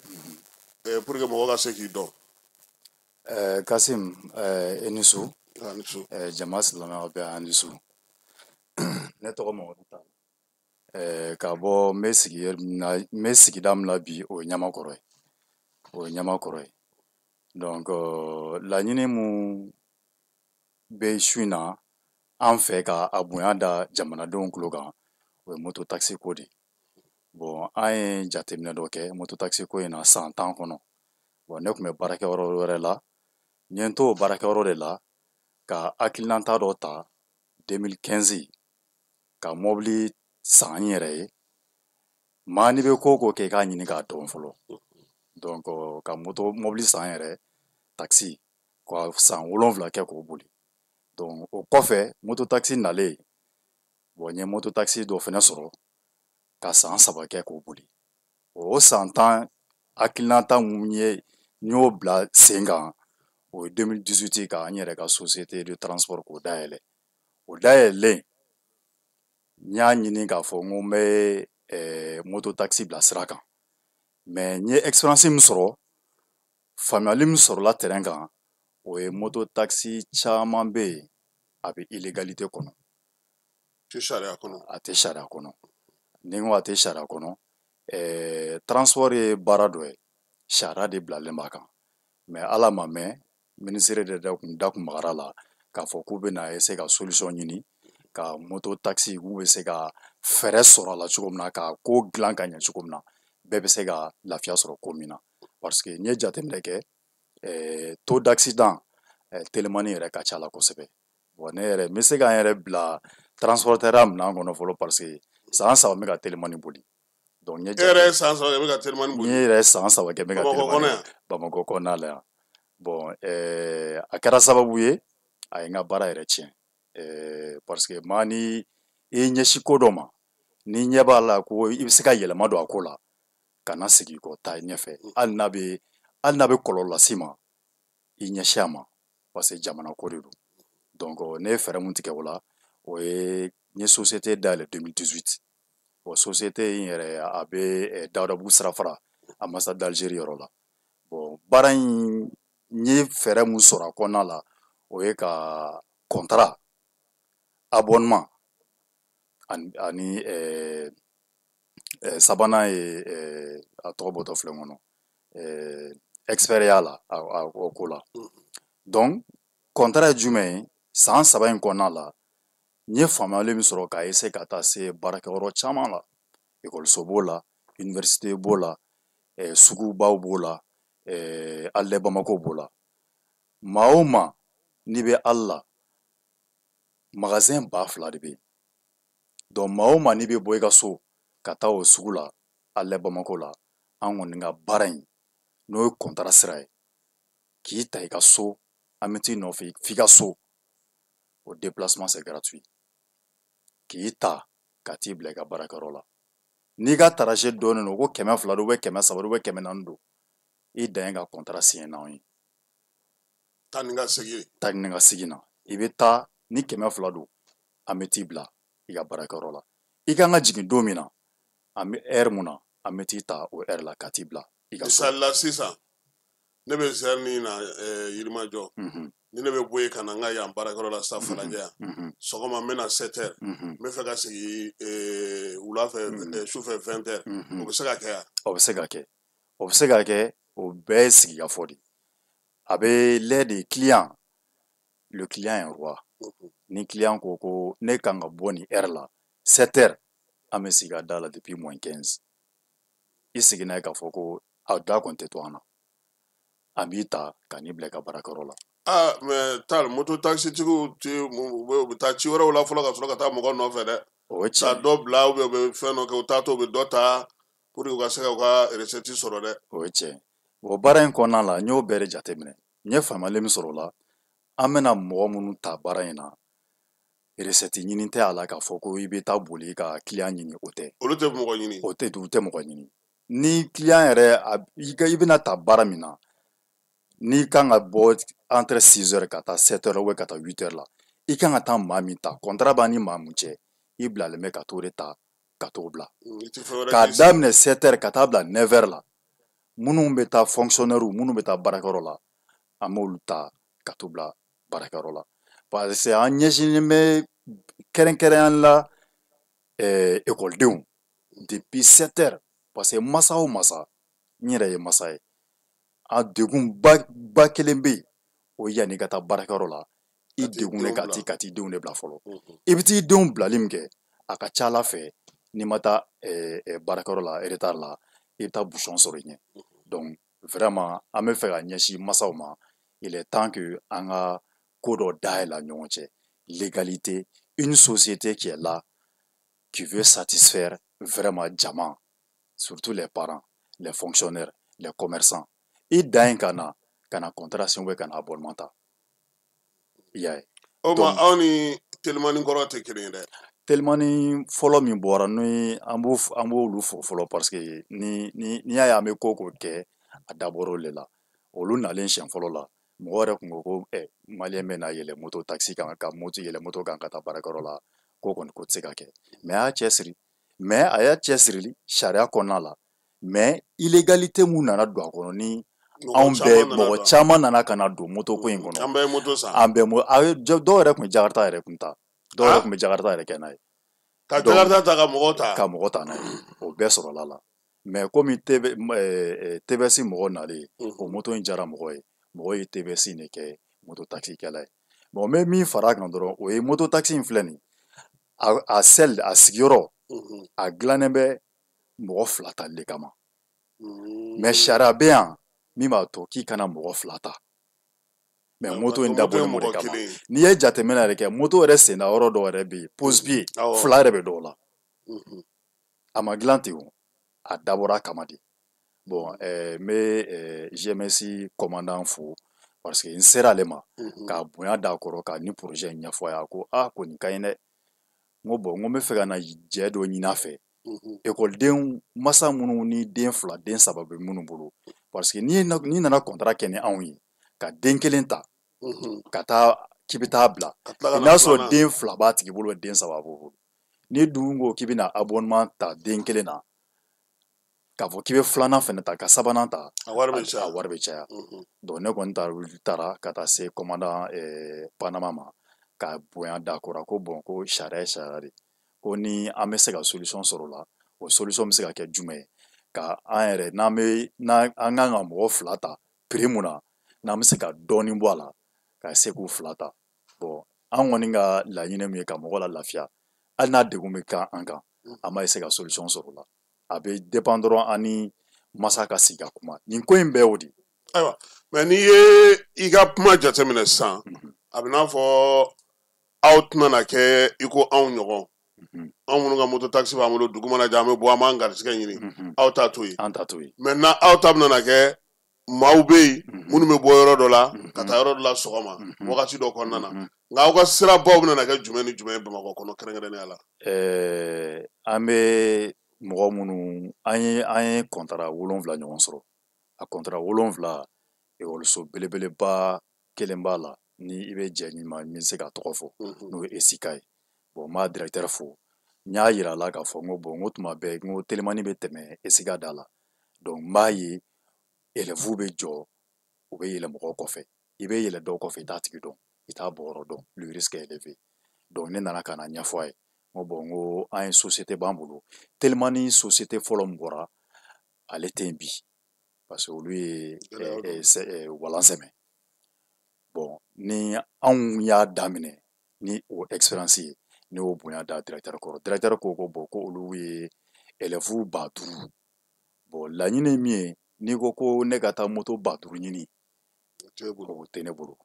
pour que mɔgɔw ka se k'i dɔn. Kasim i ni su jama silamɛw bɛɛ a ni su ne tɔgɔ Mamadu Tal ka bɔ n bɛ sigida min na bi o ye Ɲamakɔrɔ ye donc laɲini mun bɛ su in na an fɛ ka a bonya da jamanadenw tulo kan o ye moto taxi ko de bon an ye jateminɛ dɔ kɛ moto taxi ko in na san 10 kɔnɔ bon ne tun bɛ baarakɛyɔrɔ wɛrɛ la n ye n to o baarakɛyɔrɔ de la ka hakilinata dɔ ta 2015 ka mɔbili san n yɛrɛ ye maa n'i bɛ ko o ko kɛ i k'a ɲini k'a dɔn fɔlɔ donc ka mɔbili san n yɛrɛ taxi ka san 7 kɛ k'o boli donc o kɔfɛ moto taxi nalen bon n ye moto taxi dɔ fɛnɛ sɔrɔ ka san 3 kɛ k'o boli o san 10 hakilinata mun ye n y'o bila sen kan o ye 2018 ka n yɛrɛ ka société de transport k'o dayɛlɛ o dayɛlɛlen n y'a ɲini k'a fɔ n ko n bɛ moto taxi bila sira kan mais n ye expérience min sɔrɔ faamuyali min sɔrɔla terrain kan o ye moto taxi caman bɛ yen a bɛ illégalité kɔnɔ a tɛ sariya kɔnɔ ni n ko a tɛ sariya kɔnɔ transport ye baara dɔ ye sariya de bilalen b'a kan mais ala ma mɛn ministre de da kun magara la k'a fɔ k'u bɛna essayer ka solution ɲini ka moto taxi k'u bɛ se ka fɛɛrɛ sɔrɔ a la cogo min na ka ko dilan ka ɲɛ cogo min na bɛɛ bɛ se ka lafiya sɔrɔ ko min na parce que n ye jateminɛ kɛ taux d'accident telimani yɛrɛ ka ca la kosɛbɛ bon ne yɛrɛ n bɛ se ka n yɛrɛ bila transporteur ya minɛn kɔnɔ fɔlɔ parce que san 3 n bɛ ka telimani boli donc n ye san 3 kɛ n bɛ ka telimani boli n ye yɛrɛ san 3 kɛ n bɛ ka telimani Bamakɔ kɔnɔna la yan bon a kɛra sababu ye a ye n ka baara yɛrɛ tiɲɛ parce que maa ni i ɲɛsi ko dɔ ma ni ɲɛ b'a la ko i bɛ se ka yɛlɛma don a ko la kana segin kɔ taa ɲɛfɛ hali n'a bɛ kɔlɔlɔ las'i ma i ɲɛsi a ma parce que jamana ko de don donc ne ye fɛɛrɛ mun tigɛ o la o ye n ye société dayɛlɛ 2018 bon société in yɛrɛ a bɛ Dawudabugu sirafara ambassade d'Algérie yɔrɔ la bon baara in n ye fɛɛrɛ mun sɔrɔ a kɔnɔna la o ye ka contrat abonnement ani sabanan ye a tɔgɔ bɔtɔ filɛ n kɔnɔ expert y'a la o ko la donc contrat ye jumɛn ye san 3 in kɔnɔna la n ye faamuyali min sɔrɔ k'a essayer ka taa se baarakɛyɔrɔ caman la ekɔliso b'o la université b'o la sugubaw b'o la Alɛ Bamako b'o la maa o maa n'i bɛ ali la magasin 2000 de bɛ yen donc maa o maa n'i bɛ bɔ i ka so ka taa o sugu la Alɛ Bamako la an kɔni ka baara in n'o ye contrat sira ye k'i ta i ka so an bɛ t'i nɔfɛ f'i ka so o déplacement c'est gratuit k'i ta ka t'i bila i ka baarakɛyɔrɔ la n'i ka trajet dɔɔnin don ko 200 don 300 don 400 don i dan ye ka contrat signé n'anw ye taa ni ka segin taa ni ka segin na i bɛ taa ni 200 don an bɛ t'i bila i ka baarakɛyɔrɔ la i kan ka jigin don min na an bɛ heure mun na an bɛ t'i ta o heure la ka t'i bila i ka so. Misali la sisan ne bɛ zɛrini na Yirimajɔ ni ne bɛ bɔ yen ka na n ka yan baarakɛyɔrɔ la sisan Falajɛ yan sɔgɔma n bɛ na 7 heures n bɛ fɛ ka segin wula fɛ sufɛ 20 heures o bɛ se ka kɛ yan. O bɛ se ka kɛ o bɛ se ka kɛ o bɛɛ ye sigikafɔ de a bɛ lait de client le client est roi ni client ko ko ne kan ka bɔ nin heure la 7 heures an bɛ sigi ka da la depuis -15 i seginna ye k'a fɔ ko a da kɔni tɛ to an na an b'i ta ka n'i bila i ka baarakɛyɔrɔ la. mais Tall moto taxi tigiw u bɛ taa ci wɛrɛw la fɔlɔ ka sɔrɔ ka taa mɔgɔ nɔfɛ dɛ. O ye tiɲɛ ka dɔ bila u bɛ fɛn dɔ kɛ u t'a to u bɛ dɔ ta pour que u ka se ka u ka recette sɔrɔ dɛ. O ye tiɲɛ o baara in kɔnɔna la n y'o bɛɛ de jateminɛ n ye faamuyali min sɔrɔ o la an bɛna mɔgɔ minnu ta baara in na recette ɲini tɛ a la k'a fɔ ko i bɛ taa boli i ka client ɲini o tɛ. Olu tɛ mɔgɔ ɲini. O tɛ u tɛ mɔgɔ ɲini ni client yɛrɛ i bɛna ta baara min na n'i kan ka bɔ entre 6 heures ka taa 7 heures ou ka taa 8 heures la i kan ka taa maa min ta contrat b'a ni maa mun cɛ i bilalen bɛ ka t'o de ta ka t'o bila k'a daminɛ 7 heures ka taa bila 9 heures la minnu bɛ taa fonctionnaire minnu bɛ taa baarakɛyɔrɔ la an b'olu ta ka t'u bila baarakɛyɔrɔ la parce que an ɲɛsinnen bɛ kɛrɛnkɛrɛnnenya la ekɔlidenw depuis 7 heures parce que masa o masa n yɛrɛ ye masa ye a degun ba kelen bɛ yen o ye yanni i ka taa baarakɛyɔrɔ la i degunnen ka t'i denw de bila fɔlɔ i bɛ t'i denw bilali min kɛ a ka ca ala fɛ n'i ma taa baarakɛyɔrɔ la retard la i bɛ taa bouchon sɔrɔ i ɲɛ donc vraiment an bɛ fɛ ka ɲɛsin masaw ma il est temps que an ka ko dɔ dayɛlɛ an ni ɲɔgɔn cɛ l'égalité une société qui est là qui veut satisfaire vraiment jama surtout les parents les fonctionnaires les commerçants i dan ye ka na contrat signé ka na abonnement ta i y'a ye. O ma aw ni telimani kɔrɔ tɛ kelen ye dɛ. Telimani fɔlɔ min bɔra ni an b'olu fɔ fɔlɔ parce que ni y'a ye an bɛ ko kɛ a dabɔra o de la olu nalen siɲɛ fɔlɔ la mɔgɔ yɛrɛ tun ko ko maliyɛn bɛ na yɛlɛ moto taxi kan ka moto yɛlɛ moto kan ka taa baarakɛyɔrɔ la ko kɔni ko tɛ se ka kɛ mais a y'a cɛsiri sariya kɔnɔna la mais illégalité mun nana don a kɔnɔ ni anw bɛɛ mɔgɔ caman nana ka na don moto ko in kɔnɔ an bɛɛ ye moto san dɔw yɛrɛ tun bɛ jakarta yɛrɛ kun ta dɔw yɛrɛ tun bɛ jakarta yɛrɛ kɛ n'a ye ka jakarta ta ka mɔgɔ ta n'a ye o bɛɛ sɔrɔla la mais komi TVS mɔgɔ nalen o moto in jara mɔgɔ ye TVS de kɛ moto taxi kɛla ye bon n bɛ min fara a kan dɔrɔn o ye moto taxi in filɛ nin a sigiyɔrɔ a dilannen bɛ mɔgɔ 2 tali de kama mais sariya bɛ yan min b'a to k'i kana mɔgɔ 2 ta mais moto in dabɔlen o de kama n'i ye jateminɛ yɛrɛ kɛ moto yɛrɛ senda yɔrɔ dɔw yɛrɛ bɛ yen pose pied 2 yɛrɛ bɛ dɔw la a ma dilan ten o a dabɔra a kama de bon n bɛ GMS commandant fo parce que n sera ale ma k'a bonya d'a kɔrɔ ka ni projet in ɲɛfɔ a ye ko ko nin ka ɲi dɛ n ko bon n ko n bɛ fɛ ka na jɛ dɔ ɲini a fɛ ekɔlidenw masa minnu ni den 2 den 3 bɛ minnu bolo parce que n'i nana contrat kɛ ni anw ye ka den 1 ta ka taa k'i bɛ taa bila n'a sɔrɔ den 2 b'a tigi bolo den 3 b'o bolo n'i dun ko k'i bɛna abonnement ta den 1 na k'a fɔ k'i bɛ 2nan fana ta ka 3nan ta a wari bɛ caya donc ne kɔni taara ka taa se commandant Panama ma ka bonya d'a kɔrɔ ko bon ko sariya ye sariya de ko ni an bɛ se ka solution sɔrɔ o la o solution bɛ se ka kɛ jumɛn ye ka an yɛrɛ n'an kan ka mɔgɔ 2 ta prix mun na n'an bɛ se ka dɔɔnin bɔ a la ka se k'u 2 ta bon an kɔni ka laɲini min ye ka mɔgɔ la lafiya hali n'a degun bɛ k'an kan an b'a se ka solution sɔrɔ o la a bɛ dépend dɔrɔn an ni masa ka sigi ka kuma nin ko in bɛɛ y'o de. ayiwa mais n'i ye i ka kuma jateminɛ sisan a bɛ n'a fɔ aw tɛna kɛ i ko anw ɲɔgɔn anw minnu ka moto taxi b'an bolo dugu mana jɛ an bɛ bɔ an b'an garisɛgɛ ɲini aw t'a to yen maintenant aw ta bɛna kɛ maaw bɛ yen minnu bɛ bɔ yɔrɔ dɔ la ka taa yɔrɔ dɔ la sɔgɔma wagati dɔ kɔnɔna na nka aw ka sirabaw bɛna kɛ jumɛn ni jumɛn ye Bamakɔ kɔnɔ kɛrɛnkɛrɛnnenya la. an bɛ mɔgɔ minnu an ye contrat 7 ɲɔgɔn sɔrɔ a contrat 7 ekɔliso belebeleba kelen b'a la ni i bɛ jɛ nin ma n bɛ se ka tɔgɔ fɔ n'o ye esika ye bon n b'a directeur fo n y'a yira a la k'a fɔ n ko bon n ko tuma bɛɛ n ko telimani bɛ tɛmɛ esika da la donc n b'a ye élèves bɛ jɔ u bɛ yɛlɛ mɔgɔw kɔfɛ i bɛ yɛlɛ dɔw kɔfɛ i t'a tigi dɔn i t'a bɔyɔrɔ dɔn le risque est élevé donc ne nana ka na ɲɛfɔ a ye n ko bon n ko an ye société b'an bolo telimani société fɔlɔ min bɔra ale tɛ yen bi parce que olu ye walan sɛmɛ bon ni anw y'a daminɛ ni o expérience ye ne y'o bonya da directeur kɔrɔ directeur ko ko bon ko olu ye élèves 5000 bon laɲini ye min ye n'i ko ko ne ka taa moto 5000 ɲini o tɛ ne bolo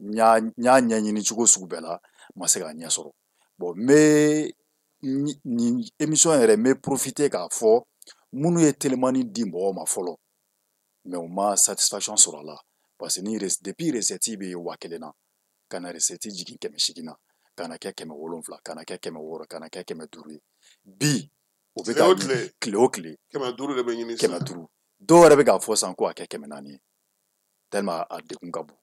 n y'a ɲɛɲini cogo sugu bɛɛ la n ma se k'a ɲɛ sɔrɔ bon n bɛ nin émission yɛrɛ n bɛ profiter k'a fɔ minnu ye telimani di mɔgɔw ma fɔlɔ mais u ma satisfaction sɔrɔ a la parce que ni depuis recette bɛ 1000 na ka na recette jigin 800 na ka na kɛ 700 ka na kɛ 600 ka na kɛ 500 ye bi o bɛ ka tile o tile 500 de bɛ ɲini sisan 500 dɔw yɛrɛ bɛ k'a fɔ sisan ko a kɛ 400 ye tellement a degun ka bon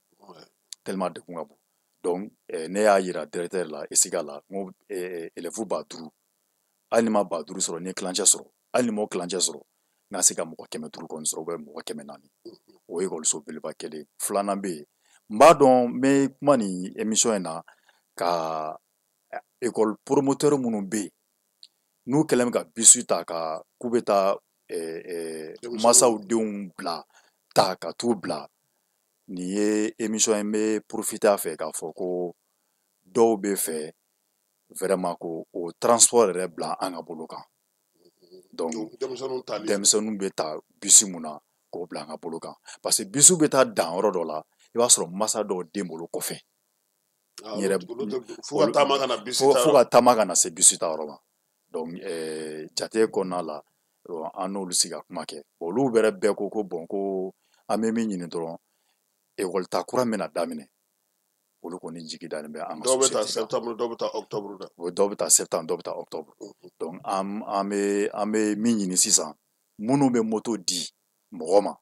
tellement degun ka bon donc ne y'a yira directeur la esika la n ko élèves 5000 hali ni ma 5000 sɔrɔ ni ye kilancɛ sɔrɔ hali ni m'o kilancɛ sɔrɔ n ka se ka mɔgɔ 500 kɔni sɔrɔ ubiyɛn mɔgɔ 400 o ye ekɔliso belebeleba kelen filanan bɛ yen n b'a dɔn n bɛ kuma nin émission in na ka école promoteur minnu bɛ yen n'u kɛlen bɛ ka bisu ta ka k'u bɛ taa masaw denw bila ta ka t'u bila nin ye émission in bɛ profiter a fɛ k'a fɔ ko dɔw bɛ fɛ vraiment ko o transport yɛrɛ bila an ka bolo kan donc denmisɛnninw bɛ ta bisi mun na k'o bila an ka bolo kan parce que bisiw bɛ taa dan yɔrɔ dɔ la i b'a sɔrɔ masa dɔw den bolo kɔfɛ fo ka taama ka na se bisi ta yɔrɔ ma donc jate kɔnɔna la an n'olu sigi ka kuma kɛ olu yɛrɛ bɛɛ ko ko bon ko an bɛ min ɲini dɔrɔn école ta kura min na daminɛ olu kɔni jigi dalen bɛ an ka société la dɔw bɛ taa septembre dɔw bɛ taa octobre da dɔw bɛ taa septembre dɔw bɛ taa octobre donc an bɛ min ɲini sisan minnu bɛ moto di mɔgɔ ma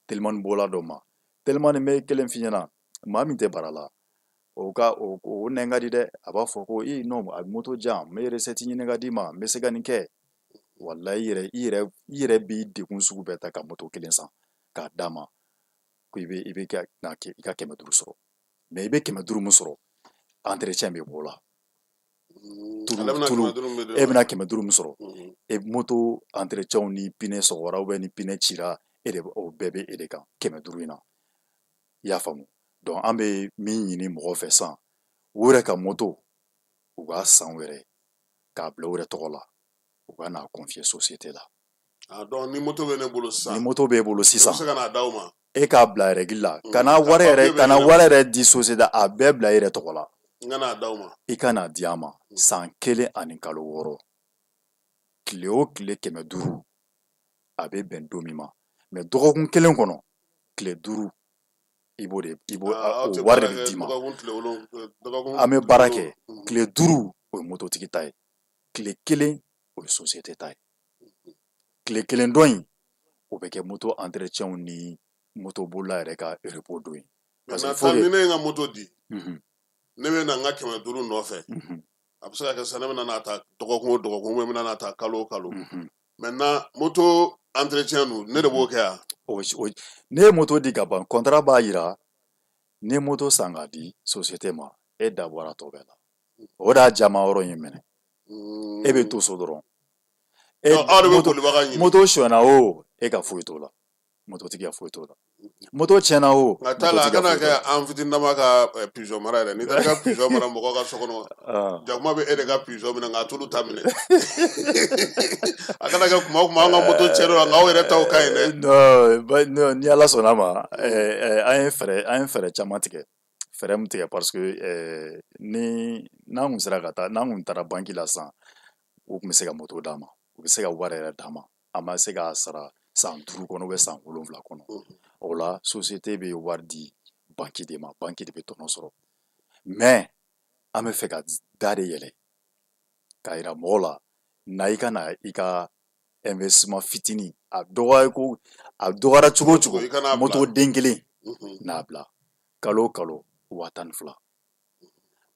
telimani bɔla dɔ ma telimani bɛ kelen f'i ɲɛna maa min tɛ bara la o nɛn ka di dɛ a b'a fɔ ko non a bɛ moto jan n bɛ recette ɲini ka d'i ma n bɛ se ka nin kɛ walayi i yɛrɛ b'i degun sugu bɛɛ ta ka moto kelen san k'a d'a ma ko i bɛ i ka 500 sɔrɔ mais i bɛ 500 min sɔrɔ entretien bɛ bɔ o la e bɛna 500 min sɔrɔ moto entretien ni pneu sɔgɔra ou bien ni pneu cira o bɛɛ bɛ e de kan 500 in na i y'a faamu donc an bɛ min ɲini mɔgɔw fɛ sisan u yɛrɛ ka moto u k'a san u yɛrɛ k'a bila u yɛrɛ tɔgɔ la u ka n'a confier société la donc ni moto bɛ ne bolo sisan ni moto b'e bolo sisan i bɛ se ka n'a d'aw ma e k'a bila règle la kana wari yɛrɛ di société a bɛɛ bila e yɛrɛ tɔgɔ la n ka n'a d'aw ma i ka n'a di an ma san 1 ani kalo 6 tile o tile 500 a bɛ bɛn don min ma mais dɔgɔkun 1 kɔnɔ tile 5 i b'o o wari de bɛ d'i ma an bɛ baara kɛ tile 5 o ye mototigi ta ye tile 1 o ye société ta ye tile 1 dɔ in o bɛ kɛ moto entretien ni moto bolila yɛrɛ ka repos don ye parce que ni ne ye n ka moto di ne bɛ na n ka 500 nɔfɛ a bɛ se ka kɛ sisan ne bɛna n'a ta dɔgɔkun o dɔgɔkun ou bien n bɛna n'a ta kalo o kalo maintenant moto entretien dun ne de b'o kɛ yan ne ye moto di ka ban contrat b'a jira ne ye moto san k'a di société ma e da bɔra tɔ bɛɛ la o de y'a jama yɔrɔ in minɛ e bɛ to so dɔrɔn moto sonyɛna o e ka foyi t'o la mototigi ka foyi t'o la moto tiɲɛna o nka t'a la a kana kɛ an fitindama ka pigeon mara yɛrɛ n'i taara i ka pigeon mara mɔgɔ ka so kɔnɔ jakuma bɛ e de ka pigeon minɛ nka a t'olu ta minɛ a kana kɛ kuma o kuma an ka moto tiɲɛna nka aw yɛrɛ taw ka ɲi dɛ non ni ala sɔnna ma an ye fɛɛrɛ caman tigɛ fɛɛrɛ min tigɛ parce que n'an kun sera ka taa n'an kun taara banki la sisan u tun bɛ se ka moto d'a ma u bɛ se ka wari yɛrɛ d'a ma a ma se k'a sara san 5 kɔnɔ ou bien san 7 kɔnɔ o la société bɛ wari di banki de ma banki de bɛ tɔnɔ sɔrɔ mais an bɛ fɛ ka da de yɛlɛ k'a yira mɔgɔw la na i ka na i ka investissement fitini a dɔgɔyara cogo o cogo moto den kelen n'a bila kalo o kalo 12,000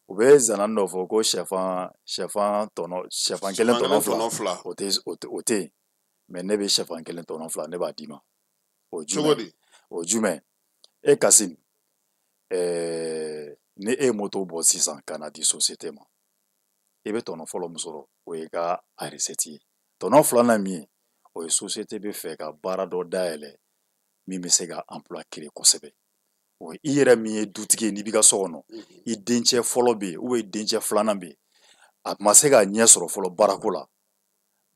u bɛ zanan dɔ fɔ ko sɛfan kelen tɔnɔ fila o tɛ yen mais ne bɛ sɛfan kelen tɔnɔ fila ne b'a d'i ma o jumɛn e Kasim ni e moto bɔ sisan ka na di société ma i bɛ tɔnɔ fɔlɔ min sɔrɔ o ye ka a recette ye tɔnɔ filanan min ye o ye société bɛ fɛ ka baara dɔ dayɛlɛ min bɛ se ka emploi créer kosɛbɛ o i yɛrɛ min ye dutigi ye n'i b'i ka so kɔnɔ i dencɛ fɔlɔ bɛ yen ou bien dencɛ filanan bɛ yen a ma se ka ɲɛ sɔrɔ fɔlɔ baarako la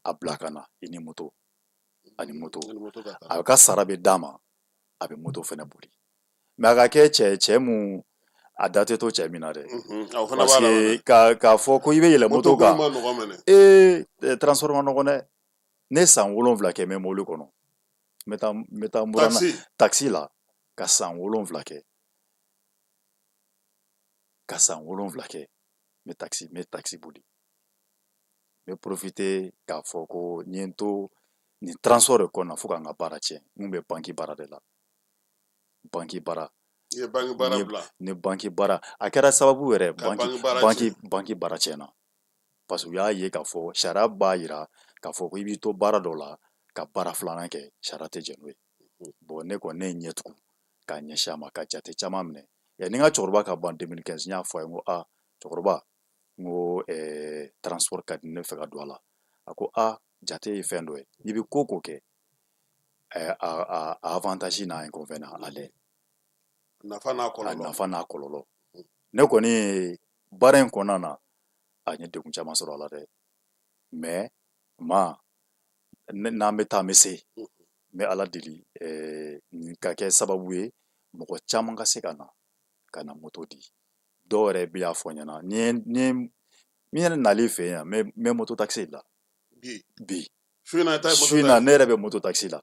a bila ka na i ni moto ani moto a ka sara bɛ d'a ma a bɛ moto fɛnɛ boli mais a ka kɛ cɛ mun a da tɛ to cɛ min na dɛ parce que k'a fɔ ko i bɛ yɛlɛ moto kan transport ma nɔgɔn dɛ ne san 7 kɛ n bɛ mobili kɔnɔ n bɛ taa murana taxi la ka san 7 kɛ n bɛ taxi boli n bɛ profiter k'a fɔ ko n ye n to nin transport de kɔnɔ fo ka n ka baara tiɲɛ n bɛ banki baara de la banki baara ni banki baara a kɛra sababu yɛrɛ banki baara tiɲɛna parce que u y'a ye k'a fɔ sariya b'a jira k'a fɔ ko i b'i to baara dɔ la ka baara filanan kɛ sariya tɛ jɛn n'o ye bon ne kɔni ne ye ɲɛ tugun k'a ɲɛsin a ma ka jate caman minɛ yanni n ka cɛkɔrɔba ka ban 2015 n y'a fɔ a ye n ko cɛkɔrɔba n ko transport ka di ne fɛ ka don a la a ko jate ye fɛn dɔ ye n'i bɛ ko kɛ a avantage n'a inconvénient ale nafa n'a kɔlɔlɔ ne kɔni ye baara in kɔnɔna na a ye degun caman sɔrɔ a la dɛ mais n'an bɛ taa an bɛ se n bɛ ala deli ka kɛ sababu ye mɔgɔ caman ka se ka na moto di dɔw yɛrɛ bɛ y'a fɔ n ɲɛna min yɛrɛ nali fɛ yan n bɛ moto taxi la bi su in na ne yɛrɛ bɛ moto taxi la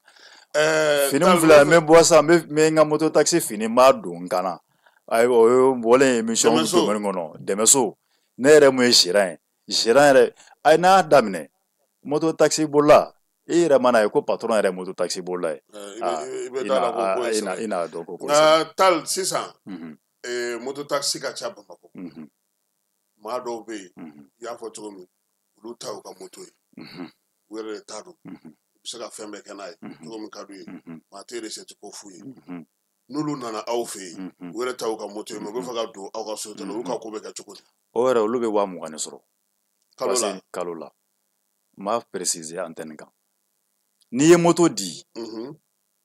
fini min filɛ n bɛ bɔ sisan n bɛ n ka moto taxi fini n b'a don n kan na o ye bɔlen émission domaine kɔnɔ dɛmɛso ne yɛrɛ mun ye gérant yɛrɛ a ye n'a daminɛ moto taxi bolila i yɛrɛ mana ye ko patron yɛrɛ moto taxi bolila ye i n'a dɔn ko nka Tal sisan moto taxi ka ca Bamakɔ maa dɔw bɛ yen i y'a fɔ cogo min olu ta y'u ka moto ye u yɛrɛ de t'a dɔn u bɛ se ka fɛn bɛɛ kɛ n'a ye cogo min ka d'u ye maa tɛ recette ko f'u ye n'olu nana aw fɛ yen u yɛrɛ ta y'u ka moto ye mais u bɛ fɛ ka don aw ka société la olu ka ko bɛ kɛ cogo di o yɛrɛ olu bɛ 20,000 sɔrɔ kalo la n b'a préciser antenne kan n'i ye moto di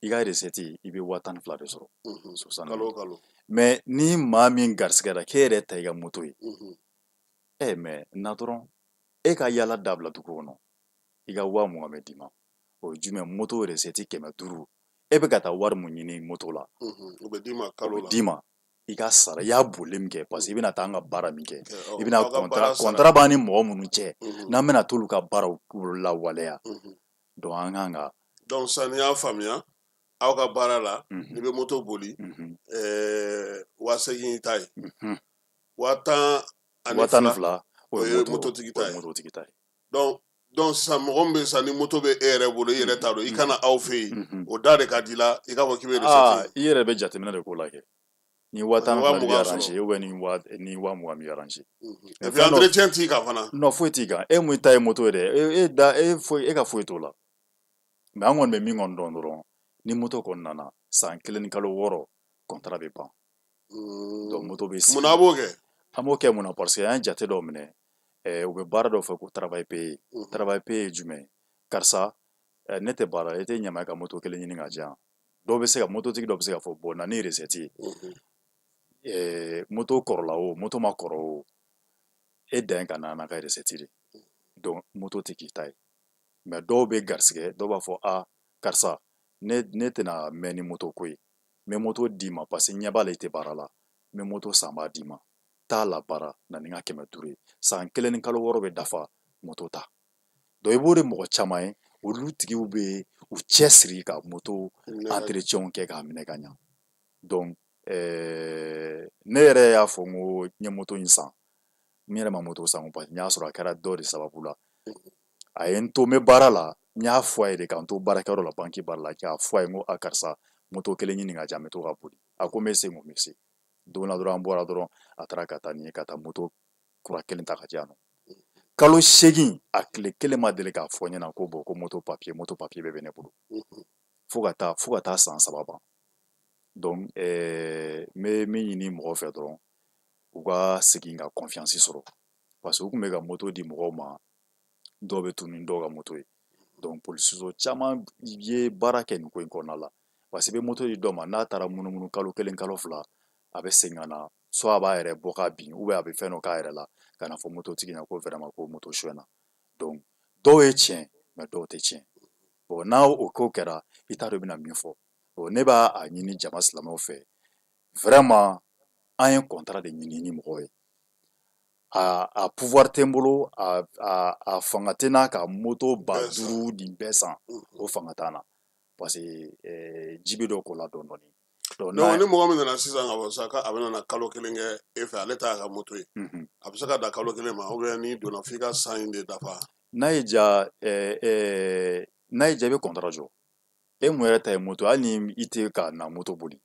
i ka recette i bɛ 12,000 de sɔrɔ kalo mais ni maa min garisigɛra k'e yɛrɛ ta i ka moto ye mais na dɔrɔn e ka yala dabila dugu kɔnɔ i ka 20,000 bɛ d'i ma o ye jumɛn moto recette 500 e bɛ ka taa wari mun ɲini moto la o bɛ d'i ma kalo la d'i ma i ka sara i y'a boli min kɛ parce que i bɛna taa an ka baara min kɛ i bɛna contrat b'an ni mɔgɔ minnu cɛ n'an bɛna t'olu ka baaraw lawaleya donc an kan ka donc sisan n'i y'a faamuya aw ka baara la n'i bɛ moto boli 8,000 ta ye 10,200 o ye mototigi ta ye donc sisan mɔgɔ min bɛ sisan ni moto bɛ e yɛrɛ bolo i yɛrɛ t'a dɔn i kana aw fɛ yen o da de ka di la i k'a fɔ k'i bɛ recette i yɛrɛ bɛ jateminɛ de k'o la kɛ ni 10,200 b'i arranger ou bien ni 20,000 b'i arranger et puis entretien t'i kan fana non foyi t'i kan e mun ta ye moto ye dɛ e ka foyi t'o la mais an kɔni bɛ min kɔni dɔn dɔrɔn ni moto kɔni nana san 1 ni kalo 6 contrat bɛ ban donc moto bɛ sigi munna a b'o kɛ an b'o kɛ mun na parce que an ye jate dɔw minɛ u bɛ baara dɔ fɛ ko travail payé travail payé ye jumɛn karisa ne tɛ baara i tɛ ɲama ka moto kelen ɲini ka diyan dɔw bɛ se ka mototigi dɔ bɛ se ka fɔ bon na ni recette ye moto kɔrɔla o moto ma kɔrɔ o e dan ka na n'a ka recette de donc moto tɛ k'i ta ye mais dɔw bɛ garisigɛ dɔw b'a fɔ karisa ne tɛna mɛn ni moto ko ye n bɛ moto d'i ma parce que ɲɛ b'a la i tɛ baara la n bɛ moto san b'a d'i ma t'a la baara na ni n ka 500 ye san 1 ni kalo 6 bɛ dafa moto ta donc i b'o de mɔgɔ caman ye olu tigiw bɛ u cɛ siri ka moto entretien kɛ k'a minɛ ka ɲa donc ne yɛrɛ y'a fɔ n ko n ye moto in san n yɛrɛ ma moto san parce que n y'a sɔrɔ a kɛra dɔ de sababu la a ye n to n bɛ baara la n y'a fɔ a ye de k'an to baarakɛyɔrɔ la banki baara la k'a fɔ a ye n ko a karisa moto kelen ɲini ka jan n bɛ to ka boli a ko n bɛ se n ko n bɛ se don na dɔrɔn an bɔra dɔrɔn a taara ka taa nin ye ka taa moto kura kelen ta ka di yan nɔ kalo 8 a tile kelen ma deli k'a fɔ ɲɛna ko bɔn ko moto papiye bɛɛ bɛ ne bolo fo ka taa san 3 ban donc n bɛ min ɲini mɔgɔw fɛ dɔrɔn u ka segin ka confiance sɔrɔ parce que u tun bɛ ka moto di mɔgɔw ma dɔw bɛ tunu ni dɔw ka moto ye donc polisiso caman ye baara kɛ nin ko in kɔnɔna la parce que i bɛ moto di dɔ ma n'a taara munumunu kalo 1 kalo 2 a bɛ segin ka na soit a b'a yɛrɛ bɔ k'a bin ou bien a bɛ fɛn dɔ k'a yɛrɛ la ka na fɔ mototigi ɲɛna ko vraiment ko moto suɲɛna donc dɔw ye tiɲɛ mais dɔw tɛ tiɲɛ bon n'a o ko kɛra i t'a dɔn i bɛna min fɔ bon ne b'a ɲini jama silamɛw fɛ vraiment an ye contrat de ɲini ni mɔgɔw ye a pouvoir tɛ n bolo a fanga tɛ n'a ka moto 5000 nin bɛɛ san o fanga t'an na parce que ji bɛ dɔ ko la dɔɔni dɔɔni donc ni mɔgɔ min nana sisan ka fɔ sa a bɛna kalo 1 kɛ e fɛ ale t'a ka moto ye a bɛ se ka da kalo 1 ma ou bien n'i donna f'i ka san in de dafa n'a y'i ja i bɛ contrat jɔ e mun yɛrɛ ta ye moto hali ni i tɛ ka na moto boli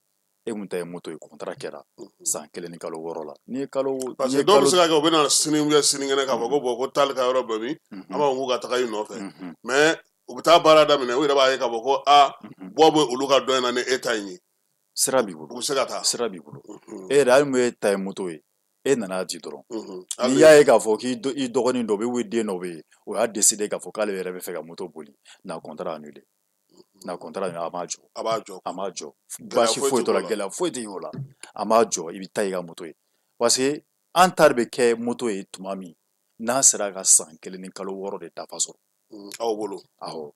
e mun ta ye moto ye contrat kɛra san 1 ni kalo 6 la ni ye kalo parce que dɔw bɛ se ka kɛ u bɛna sini ou bien sinikɛnɛ k'a fɔ ko bon ko t'ale ka yɔrɔ bɛ min an b'a fɔ k'u ka taga i nɔfɛ mais u bɛ taa baara daminɛ u yɛrɛ b'a ye k'a fɔ ko bɔ bɛ olu ka dɔn in na ni e ta in ye sira b'i bolo u bɛ se ka taa sira b'i bolo e yɛrɛ hali mun ye ta ye moto ye e nana di dɔrɔn n'i y'a ye k'a fɔ k'i dɔgɔnin dɔ bɛ yen den dɔ bɛ yen o y'a décidé k'a fɔ k'ale yɛrɛ bɛ fɛ ka moto boli na contrat annulé na contrat a m'a jɔ baasi foyi t'o la gɛlɛya foyi tɛ y'o la a m'a jɔ i bɛ taa i ka moto ye parce que an ta de bɛ kɛ moto ye tuma min n'a sera ka san 1 ni kalo 6 de dafa sɔrɔ aw bolo awɔ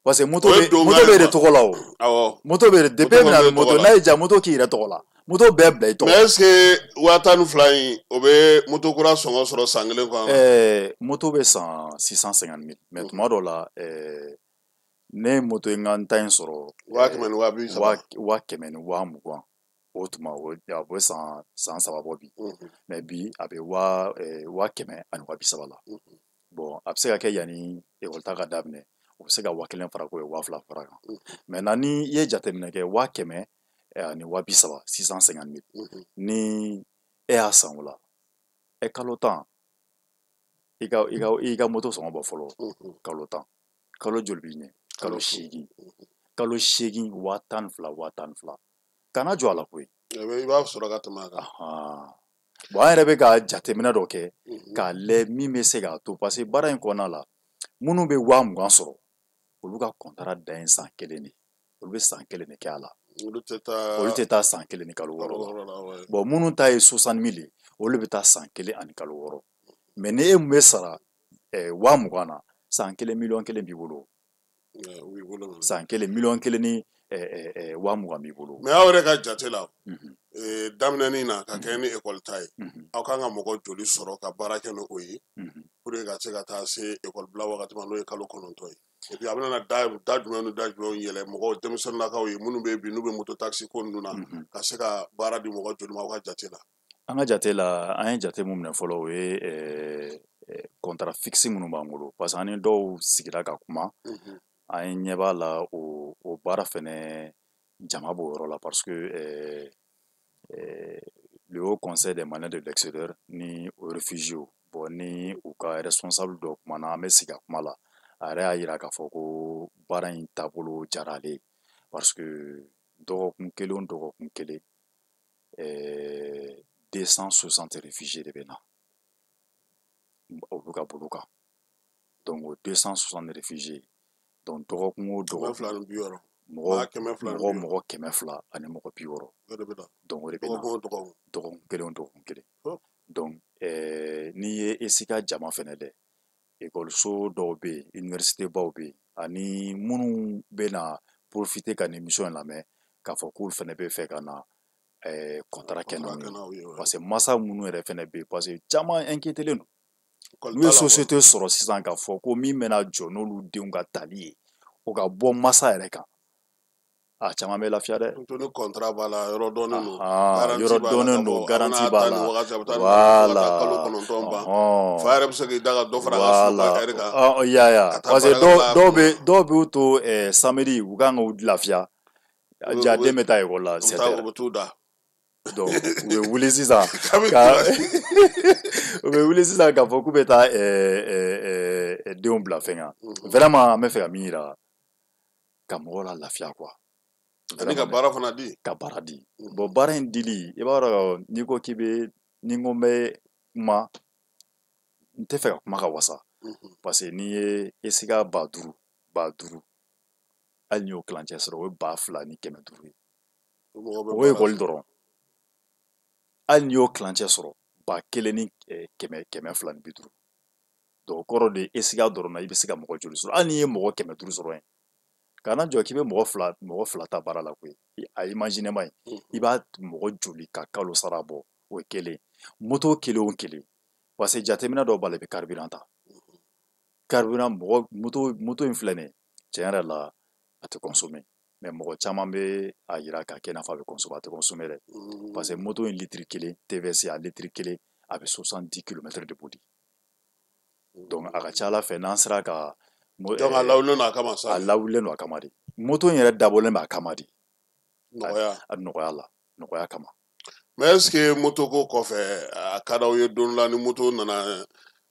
parce que moto bɛ de tɔgɔ la o moto bɛ depuis e bɛna moto n'a y'i ja moto k'i yɛrɛ tɔgɔ la moto bɛɛ bila i tɔgɔ mais est ce que 12 in o bɛ moto kura sɔngɔ sɔrɔ san 1 kɔnɔ moto bɛ san 650 000 mais tuma dɔw la ne ye moto in ka ta in sɔrɔ 100 ni 230 100 ni 220 o tuma a bɛ san 3 bɔ bi mais bi a bɛ 100 ani 230 la bon a bɛ se ka kɛ yanni ekɔli ta ka daminɛ u bɛ se ka 1000 fara k'o ye 2000 fara kan maintenant ni i ye jateminɛ kɛ 100 ani 230 650 000 ni e y'a san o la kalo 10 i ka moto sɔngɔ bɔ fɔlɔ kalo 10 kalo joli b'i ɲɛ kalo 8 kalo 8 12 kana jɔ a la koyi i b'a sɔrɔ ka tɛmɛ a kan bon an yɛrɛ bɛ ka jateminɛ dɔ kɛ k'a lajɛ min bɛ se k'a to parce que baara in kɔnɔna la minnu bɛ 20,000 sɔrɔ olu ka contrat dan ye san 1 de olu bɛ san 1 de kɛ a la olu tɛ taa san 1 ni kalo 6 la bon minnu ta ye 60 000 ye olu bɛ taa san 1 ani kalo 6 mais ni e mun bɛ sara 20,000 na san 1 miliyɔn 1 b'i bolo san 1 miliyɔn 1 ni 20,000 b'i bolo mais aw yɛrɛ ka jate la daminɛnin na ka kɛ ni ekɔli ta ye aw kan ka mɔgɔ joli sɔrɔ ka baara kɛ n'o ye pour que ka se ka taa se ekɔli bila wagati ma n'o ye kalo 9 ye et puis a bɛna da jumɛn ni da jumɛn yɛlɛ mɔgɔw denmisɛnninnakaw ye minnu bɛ bi n'u bɛ moto taxi ko ninnu na ka se ka baara di mɔgɔ joli ma aw ka jate la an ka jate la an ye jate mun minɛ fɔlɔ o ye contrat fixe minnu b'an bolo parce que an ni dɔw sigira ka kuma an ɲɛ b'a la o baara fɛnɛ jama b'o yɔrɔ la parce que le haut conseil des maliens de l'extérieur ni réfugiés bon ni u ka responsable dɔ kumana an bɛ sigi a kuma la a yɛrɛ y'a yira k'a fɔ ko baara in taabolo diyara ale ye parce que dɔgɔkun kelen o dɔgɔkun kelen 260 réfugiés de bɛ na olu ka bolo kan donc o 260 réfugiés donc dɔgɔkun o dɔgɔkun mɔgɔ 200 ani mɔgɔ 60 donc o de bɛ na dɔgɔkun kelen o dɔgɔkun kelen donc n'i ye esika jama fɛnɛ dɛ ekɔliso dɔw bɛ yen université baw bɛ yen ani minnu bɛ na profiter ka nin émission in lamɛn k'a fɔ k'olu fɛnɛ bɛ fɛ ka na contrat kɛ n'u ye parce que masa minnu yɛrɛ fɛnɛ bɛ yen parce que caman inquiételen don n'u ye société sɔrɔ sisan k'a fɔ ko min bɛna jɔ n'olu denw ka tali ye o ka bɔ masa yɛrɛ kan a caman bɛ lafiya dɛ. to ni contrat b'a la yɔrɔ dɔɔnin don. Yɔrɔ dɔɔnin don garanti b'a la. Voilà. Kalo 9 ban. Fa yɛrɛ bɛ se k'i da ka dɔ fara a ka so ka heure kan. Ya parce que dɔw b'u to samedi u kan k'u lafiya. Ja den bɛ taa école la 7 heures. U bɛ t'u da. Donc u bɛ wuli sisan k'a fɔ k'u bɛ taa denw bila fɛn kan. Vraiment an bɛ fɛ ka min yira ka mɔgɔw la lafiya quoi. Ani ka baara fana di. Ka baara di. Bon baara in dili i b'a dɔn n'i ko k'i bɛ ni n ko n bɛ kuma n tɛ fɛ ka kuma ka wasa. Parce que n'i ye ESIGA 5000 hali n'i y'o kilancɛ sɔrɔ o ye 2000 ni 500 ye. O ye école dɔrɔn. Hali n'i y'o kilancɛ sɔrɔ 1000 ni 250. Donc o kɔrɔ de ESIGA dɔrɔn na i bɛ se ka mɔgɔ joli sɔrɔ hali n'i ye mɔgɔ 500 sɔrɔ yen. Kana jɔ k'i bɛ mɔgɔ fila ta baara la koyi a imagine ma ye i b'a mɔgɔ joli ka kalo sara bɔ o ye kelen moto kelen o kelen parce que jateminɛ dɔw b'a la i bɛ carburant ta carburant moto in filɛ nin ye tiɲɛ yɛrɛ la a tɛ consommer mais mɔgɔ caman bɛ a yira k'a kɛ i n'a fɔ a bɛ consommer a tɛ consommer dɛ parce que moto in litre kelen TVS a litre kelen a bɛ 70 km de boli donc a ka ca Ala fɛ n'an sera ka donc a lawulen don a kama sa. A lawulen don a kama de. Moto in yɛrɛ dabɔlen bɛ a kama de. Nɔgɔya kama. Mais est ce que moto ko kɔfɛ a ka d'aw ye don la ni moto nana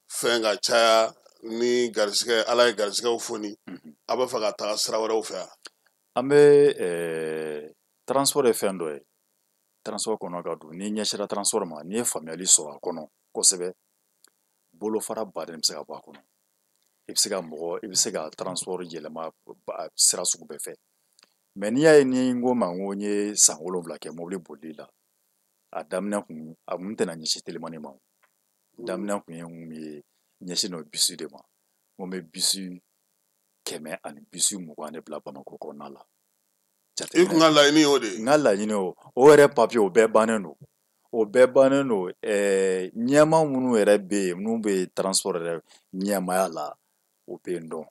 fɛn ka caya ni garisigɛ Ala ye garisigɛw foni a bɛ fɛ ka taga sira wɛrɛw fɛ yan. An bɛ transport ye fɛn dɔ ye. Transport kɔnɔ ka don n'i ɲɛsira transport ma n'i ye faamuyali sɔrɔ a kɔnɔ kosɛbɛ bolofara baden bɛ se ka bɔ a kɔnɔ. I bɛ se ka transport yɛlɛma sira sugu bɛɛ fɛ mais n'i y'a ye ni n ko ma n ko n ye san 7 kɛ mobili bolili la a daminɛ kun tɛna ɲɛsin telimani ma daminɛ kun ye n ye ɲɛsin n'o bisi de ma n ko n bɛ bisi 100 ani bisi 20 de bila Bamakɔ kɔnɔna la. I kun ka laɲini y'o de ye. N ka laɲini o yɛrɛ papiye o bɛɛ bannen don ɲɛmaa minnu yɛrɛ bɛ yen minnu bɛ transport yɛrɛ ɲɛmaaya la. O bɛ yen dɔn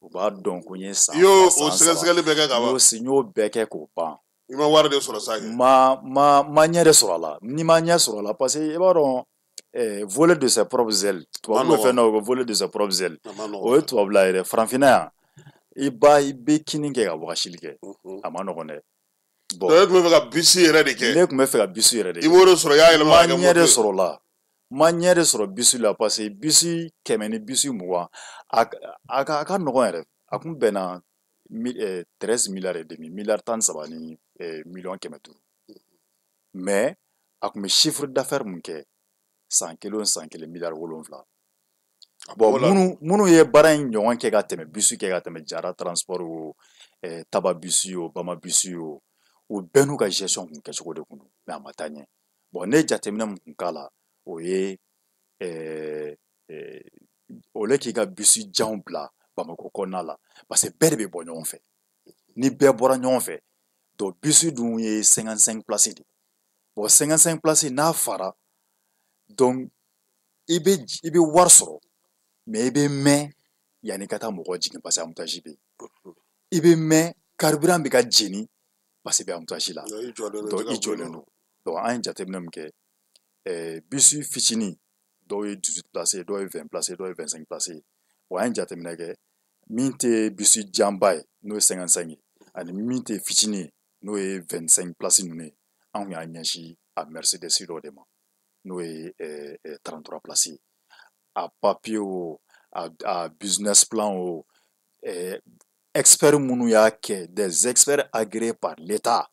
u b'a dɔn ko n ye san 3 o sɛgɛsɛgɛli bɛɛ kɛ ka ban n y'o bɛɛ kɛ k'o ban i ma wari de sɔrɔ sa ma ɲɛ de sɔrɔ a la ni ma ɲɛ sɔrɔ a la parce que i b'a dɔn voler de ses propres ailes tubabu bɛ fɛn dɔ ko voler de ses propres ailes o ye tubabula yɛrɛ farafinna yan i bɛ kini kɛ ka wagasili kɛ a ma nɔgɔn dɛ. Bon e tun bɛ fɛ ka bisi yɛrɛ de kɛ. Ne tun bɛ fɛ ka bisi yɛrɛ de kɛ. I b'o de sɔrɔ i y'a yɛlɛma ka kɛ moto ye. Ma ɲɛ de sɔrɔ la. Ma ɲɛ de sɔrɔ bisi la parce que bisi 100 ni bisi 20 a ka nɔgɔn yɛrɛ a kun bɛnna 13 milliards et demi miliyari 13 ni miliyɔn 500 mais a kun bɛ chiffre d'affaires mun kɛ san kelen miliyari 7 bon minnu ye baara in ɲɔgɔn kɛ ka tɛmɛ bisi kɛ ka tɛmɛ Jara transport o Taba bisi o Bama bisi o u bɛɛ n'u ka gestion kun kɛcogo de kun don mais a ma taa ɲɛ bon ne jateminɛ mun kun k'a la o ye ole k'i ka bisi janw bila Bamakɔ kɔnɔna la parce que bɛɛ de bɛ bɔ ɲɔgɔn fɛ ni bɛɛ bɔra ɲɔgɔn fɛ donc bisi dun ye 55 places de bon 55 places n'a fara donc i bɛ wari sɔrɔ mais i bɛ mɛn yanni ka taa mɔgɔ jigin parce que embouteillage bɛ yen i bɛ mɛn carburant bɛ ka jeni parce que embouteillage la donc i jɔlen don donc an ye jateminɛ min kɛ bisi fitinin dɔw ye 18 places dɔw ye 20 places dɔw ye 25 places wa an ye jateminɛ kɛ min tɛ bisi janba ye n'o ye 55 ye ani min tɛ fitinin ye n'o ye 25 places ninnu ye an kun y'a ɲɛsin a Mercedes dɔ de ma n'o ye 33 places ye a papier o a business plan o experts minnu y'a kɛ des experts agréés par l'État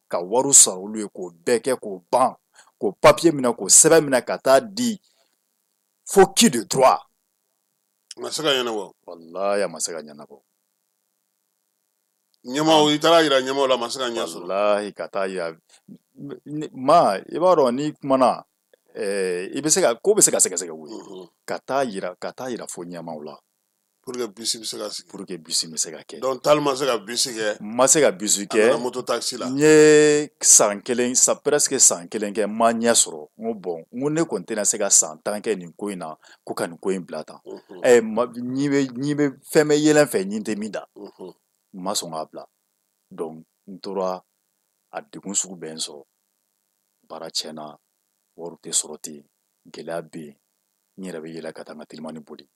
ka wariw sara olu ye k'o bɛɛ kɛ k'o ban k'o papier minɛ k'o sɛbɛn minɛ ka taa di fo qui de droit. A ma se ka ɲɛnabɔ. Walayi a ma se ka ɲɛnabɔ. Ɲɛmaaw i taara yira ɲɛmaaw la a ma se ka ɲɛ sɔrɔ. Walayi ka taa yira i b'a dɔn n'i kumana i bɛ se ka ko bɛ se ka sɛgɛsɛgɛ o ye ka taa yira fo ɲɛmaaw la. Pour que bisi bɛ se ka sigi. Pour que bisi bɛ se ka kɛ. Donc Tall ma se ka bisi kɛ. Ma se ka bisi kɛ. A nana moto taxi la. N ye presque san kelen kɛ n ma ɲɛ sɔrɔ n ko bon n ko ne kɔni tɛna se ka san 10 kɛ nin ko in na ko ka nin ko in bila tan. Ɲi bɛ fɛn bɛ yɛlɛn fɛ ɲi tɛ min da. N ma sɔn k'a bila donc tora a degun sugu bɛɛ sɔrɔ baara tiɲɛna wari tɛ sɔrɔ ten gɛlɛya bɛ yen n yɛrɛ bɛ yɛlɛ ka taa n ka telimani boli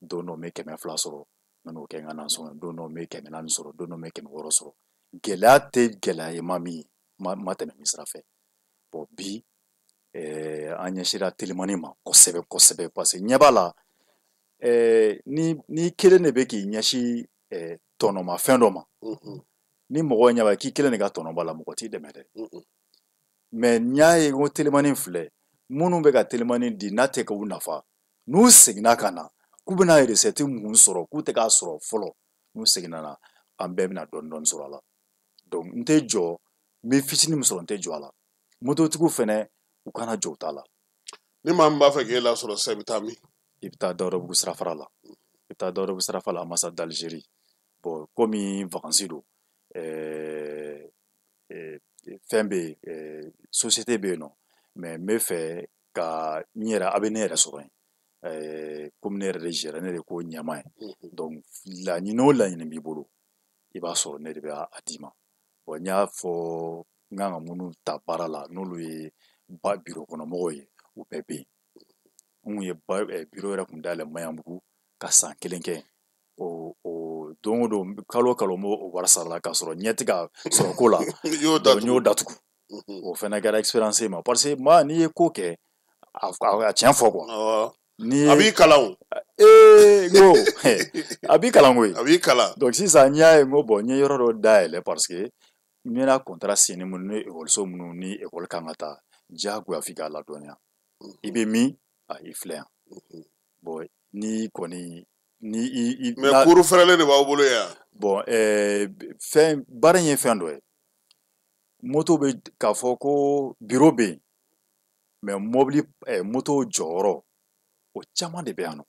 don dɔ n bɛ 200 sɔrɔ n bɛn'o kɛ n ka nasɔngɔ don dɔ n bɛ 400 sɔrɔ don dɔ n bɛ 600 sɔrɔ gɛlɛya tɛ gɛlɛya ye ma min ye ma tɛmɛ min sira fɛ bon bi an ɲɛsira telimani ma kosɛbɛ kosɛbɛ parce que ɲɛ b'a la ni kelen de bɛ k'i ɲɛsin tɔnɔmafɛn dɔ ma ni mɔgɔ ɲɛ b'a k'i kelen de ka tɔnɔ b'a la mɔgɔ t'i dɛmɛ dɛ mais n y'a ye n ko telimani filɛ minnu bɛ ka telimani di n'a tɛ k'u nafa n'u seginna ka na k'u bɛna recette mun sɔrɔ k'u tɛ k'a sɔrɔ fɔlɔ n'u seginna na an bɛɛ bɛna dɔɔni dɔɔni sɔrɔ a la donc n tɛ jɔ n bɛ fitinin min sɔrɔ n tɛ jɔ a la mototigiw fɛnɛ u kana jɔ u t'a la ni maa min b'a fɛ k'e lasɔrɔ sisan i bɛ taa min i bɛ taa Daoudabougou sirafara la i bɛ taa Daoudabougou sirafara la ambassade d'Algérie bon komi vacances don fɛn bɛ yen société bɛ yen nɔ mais n bɛ fɛ ka n yɛrɛ a bɛ ne yɛrɛ sɔrɔ yen komi ne yɛrɛ de gère ne de ko ɲɛmaa ye donc laɲini o laɲini b'i bolo i b'a sɔrɔ ne de bɛ a d'i ma bon n y'a fɔ n kan ka minnu ta baara la n'olu ye biro kɔnɔ mɔgɔw ye u bɛɛ bɛ yen n kun ye biro yɛrɛ kun dayɛlɛ Maɲanbugu ka san 1 kɛ o don o don kalo o kalo n b'o wari sara la k'a sɔrɔ ɲɛ tɛ ka sɔrɔ ko la n y'o datugu o fɛnɛ kɛra expérience ye ma parce que maa n'i ye ko kɛ a tiɲɛ fɔ quoi a b'i kalan o n ko a b'i kalan koyi a b'i kalan donc sisan n y'a ye n ko bon n ye yɔrɔ dɔ dayɛlɛ parce que n bɛna contrat signé minnu ni ekɔliso minnu ni ekɔli kan ka taa diyagoya f'i k'a ladɔnniya i bɛ min i filɛ yan bon ni kɔni ni mais kuru fɛrɛlen de b'aw bolo yan bon baara in ye fɛn dɔ ye moto bɛ k'a fɔ ko biro bɛ yen mais mobili moto jɔyɔrɔ o caman de bɛ yan nɔ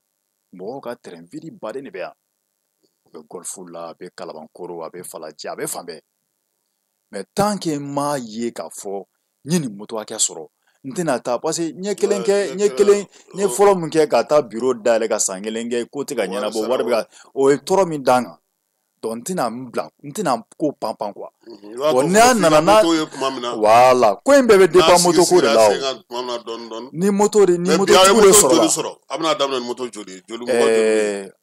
mɔgɔw ka terrain vide baden de bɛ yan a bɛ Golf la a bɛ Kalabankoro a bɛ Falaji a bɛ fan bɛɛ mais tant que n m'a ye k'a fɔ n ye nin moto hakɛ sɔrɔ n tɛna taa parce que n ye fɔlɔ min kɛ ka taa biro dayɛlɛ ka san 1 kɛ ko tɛ ka ɲɛnabɔ wari bɛ ka o ye tɔɔrɔ min d'an kan donc n tɛna ko pan quoi bon n'a nana voilà ko in bɛɛ bɛ dépend moto ko de la o ni mototigiw de sɔrɔ a bɛna daminɛ ni moto joli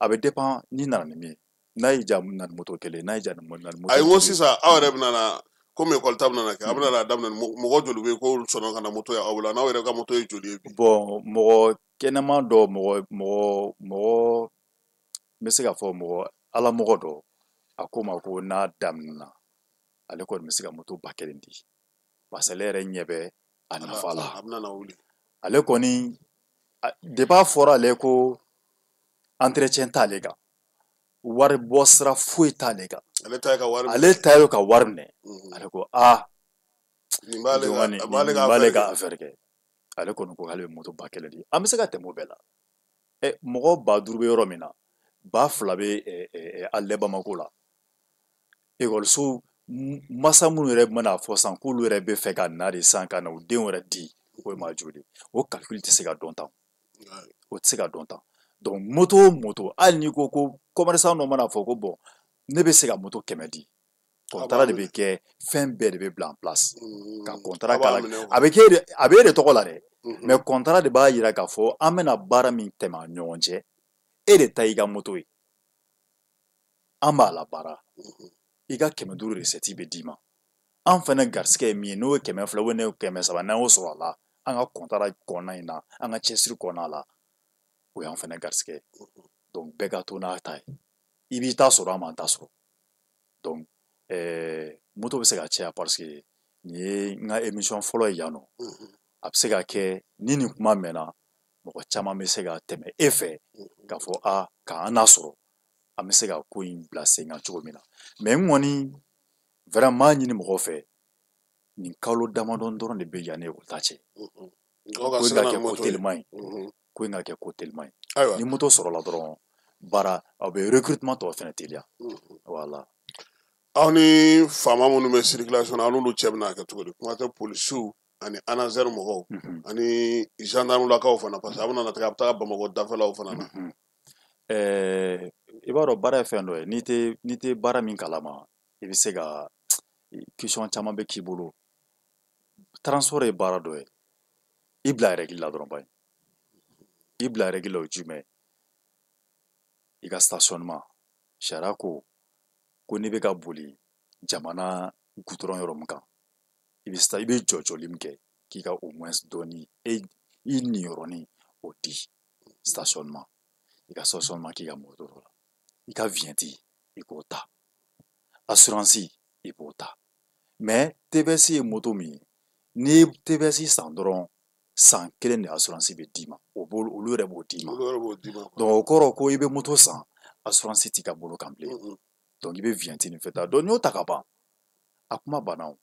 a bɛ dépend n'i nana ni min ye n'a y'i diya na ni moto kelen n'a y'i diya na ni moto ayi n ko sisan aw yɛrɛ bɛna na komi ekɔli ta bɛna kɛ a bɛna daminɛ mɔgɔ joli bɛ yen k'olu sɔnna ka na moto ye aw bolo n'aw yɛrɛ ka moto ye joli ye bi bon mɔgɔ kɛnɛman dɔ mɔgɔ n bɛ se k'a fɔ mɔgɔ alamɔgɔ dɔ a ko ma ko n'a daminɛna ale kɔni bɛ se ka moto 1000 di parce que ale yɛrɛ ɲɛ bɛ a nafa la ale kɔni depuis a fɔra ale ko entretien t'ale kan wari bɔ sira foyi t'ale kan ale ta ye ka wari minɛ ale ko nin b'ale ka affaire kɛ ale kɔni ko k'ale bɛ moto 1000 di an bɛ se ka tɛmɛ o bɛɛ la mɔgɔ 500 bɛ yɔrɔ min na 2000 bɛ ale Bamako la ekɔliso masa minnu yɛrɛ mana fɔ san k'olu yɛrɛ bɛ fɛ ka na de san ka na u denw yɛrɛ di o ye maa joli o calcul tɛ se ka dɔn tan o tɛ se ka dɔn tan donc moto o moto hali n'i ko ko commerçant dɔ mana fɔ ko bon ne bɛ se ka moto 100 di contrat de bɛ kɛ fɛn bɛɛ de bɛ bila en place ka contrat k'a la a bɛ e de tɔgɔ la dɛ mais contrat de b'a jira k'a fɔ an bɛna baara min tɛmɛ an ni ɲɔgɔn cɛ e de ta y'i ka moto ye an b'a la baara i ka 500 recette bɛ d'i ma an fana garisɛgɛ ye min ye n'o ye 200 ou bien 300 n'an y'o sɔrɔ a la an ka contrat kɔnɔna in na an ka cɛsiri kɔnɔna la o y'an fana garisɛgɛ donc bɛɛ ka to n'a ta ye i b'i ta sɔrɔ an m'an ta sɔrɔ donc moto bɛ se ka caya parce que nin ye n ka émission fɔlɔ ye yan nɔ a bɛ se ka kɛ ni nin kuma mɛnna mɔgɔ caman bɛ se ka tɛmɛ e fɛ k'a fɔ k'an n'a sɔrɔ an bɛ se ka ko in bila sen kan cogo min na mais n kɔni vraiment ɲini mɔgɔw fɛ nin kalo damadɔ dɔrɔn de bɛ yan ni ekɔli ta cɛ ko in ka kɛ ko telima ye ko in ka kɛ ko telima ye ni moto sɔrɔla dɔrɔn baara aw bɛ recrutement tɔ fɛnɛ teliya voilà aw ni faama minnu bɛ circulation na aw n'olu cɛ bɛna kɛ cogo di kuma tɛ polisiw ani ANASER mɔgɔw ani gendarme lakaw fana parce que a bɛna taa a bɛ taa Bamakɔ dafɛlaw fana na i b'a dɔn baara ye fɛn dɔ ye n'i tɛ baara min kalama i bɛ se ka question caman bɛ k'i bolo transport ye baara dɔ ye i bila règle la dɔrɔn bayi i bila règle la o jumɛn i ka stationnement sariya ko n'i bɛ ka boli jamana goudron yɔrɔ min kan i bɛ jɔjɔli min kɛ k'i ka au moins dɔɔni i niyɔrɔnin o di stationnement i ka stationnement k'i ka moto la i ka vignette i k'o ta assurance i b'o ta mais TVS ye moto min ye n'i ye TVS san dɔrɔn san kelen de assurance bɛ d'i ma olu yɛrɛ b'o d'i ma donc o kɔrɔ ko i bɛ moto san assurance t'i ka bolo kan bilen donc i bɛ vignette nin fɛ ta donc n'i y'o ta ka ban a kuma banna o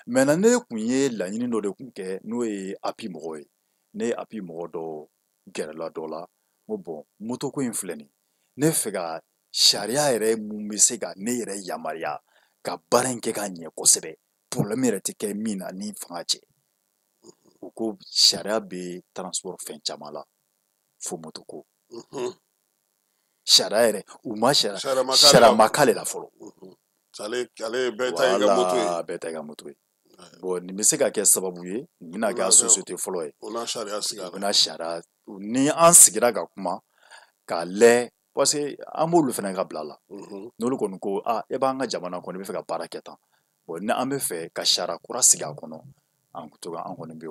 maintenant ne kun ye laɲini dɔ de kun kɛ n'o ye API mɔgɔw ye ne ye API mɔgɔ dɔ gɛrɛla dɔ la ko bon moto ko in filɛ nin ne fɛ ka sariya yɛrɛ mun bɛ se ka ne yɛrɛ yamaruya ka baara in kɛ ka ɲɛ kosɛbɛ problème yɛrɛ tɛ kɛ min na ni fanga cɛ u ko sariya bɛ transport fɛn caman la fo moto ko sariya yɛrɛ u ma sariya ma k'ale la fɔlɔ bɛɛ ta i ka moto ye bɛɛ ta i ka moto ye bon nin bɛ se ka kɛ sababu ye nin bɛna kɛ a société fɔlɔ ye o n'a sariya sigira u bɛna sariya ni an sigira ka kuma k'a lɛ parce que an b'olu fana ka bila la n'olu kɔni ko e b'an ka jamana kɔnɔ i bɛ fɛ ka baara kɛ tan bon ni an bɛ fɛ ka sariya kura sigi a kɔnɔ an kɔni bɛ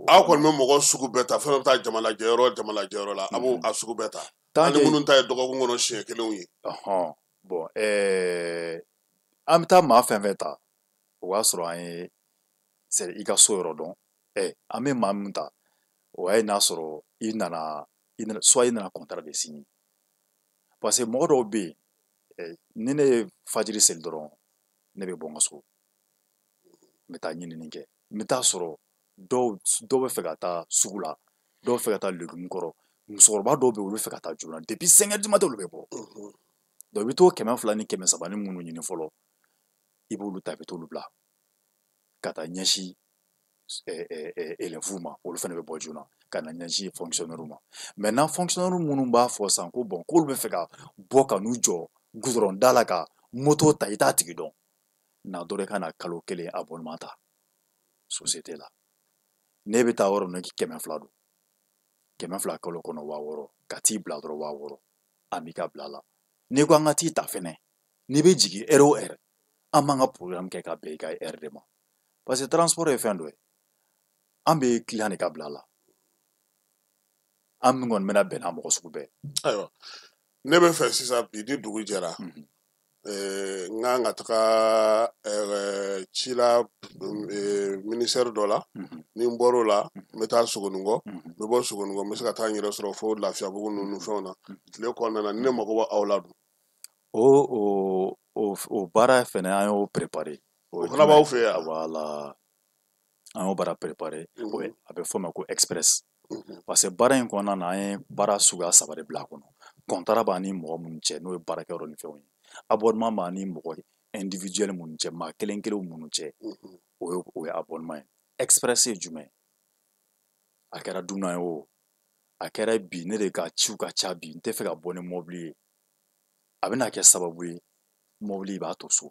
aw kɔni bɛ mɔgɔ sugu bɛɛ ta fɛn bɛ taa jama lajɛyɔrɔ la a b'o a sugu bɛɛ ta ani minnu ta ye dɔgɔkun kɔnɔ siɲɛ kelenw ye bon an bɛ taa maa fɛn fɛn ta o b'a sɔrɔ an ye i ka so yɔrɔ dɔn an bɛ maa min ta o y'a ye n'a sɔrɔ i nana contrat de signer parce que mɔgɔ dɔw bɛ yen ni ne ye fajiri seli dɔrɔn ne bɛ bɔ n ka so n bɛ taa ɲinini kɛ n bɛ taa sɔrɔ dɔw bɛ fɛ ka taa sugu la dɔw bɛ fɛ ka taa legume kɔrɔ musokɔrɔba dɔw bɛ yen olu bɛ fɛ ka taa joona depuis 5 heures du matin olu bɛ bɔ donc i bɛ t'o 200 ni 300 ni minnu ɲini fɔlɔ i b'olu ta i bɛ t'olu bila ka taa ɲɛsin élèves ma olu fana bɛ bɔ joona ka na ɲɛsin fonctionnaire ma maintenant fonctionnaire minnu b'a fɔ sisan ko bon k'olu bɛ fɛ ka bɔ ka n'u jɔ goudron da la ka moto ta i t'a tigi dɔn n'a dɔrɔn i ka na kalo kelen abonnement ta société la ne bɛ taa yɔrɔ min na 200 don 200 kalo kɔnɔ 6000 ka t'i bila dɔrɔn 6000 an b'i ka bila la n'i ko an ka t'i ta fɛnɛ n'i bɛ jigin heure o heure an b'an ka programme kɛ ka bɛn i ka heure de ma parce que transport ye fɛn dɔ ye an bɛ client de ka bila la an min kɔni bɛna bɛn n'a mɔgɔ sugu bɛɛ ayiwa ne bɛ fɛ sisan bi ni dugu jɛra n kan ka taga ci la ministère dɔ la ni n bɔr'o la n bɛ taa Sogonikɔ n bɛ bɔ Sogonikɔ n bɛ se ka taa n yɛrɛ sɔrɔ fo Lafiyabugu ninnu fɛnw na tile kɔnɔna na ni ne mago bɛ aw la dun o baara fɛnɛ an y'o préparé o fana b'aw fɛ yan voilà an y'o baara préparé a bɛ fɔ o ma ko express parce que baara in kɔnɔna na an ye baara suguya 3 de bila a kɔnɔ contrat b'an ni mɔgɔ minnu cɛ n'o ye baarakɛyɔrɔ ni fɛnw ye abonnement b'an ni mɔgɔ individuel minnu cɛ maa kelen kelenw minnu cɛ o ye abonnement ye express ye jumɛn a kɛra dunan ye o a kɛra bi ne de ka ciw ka ca bi n tɛ fɛ ka bɔ ni mɔbili ye a bɛna kɛ sababu ye mɔbili b'a to so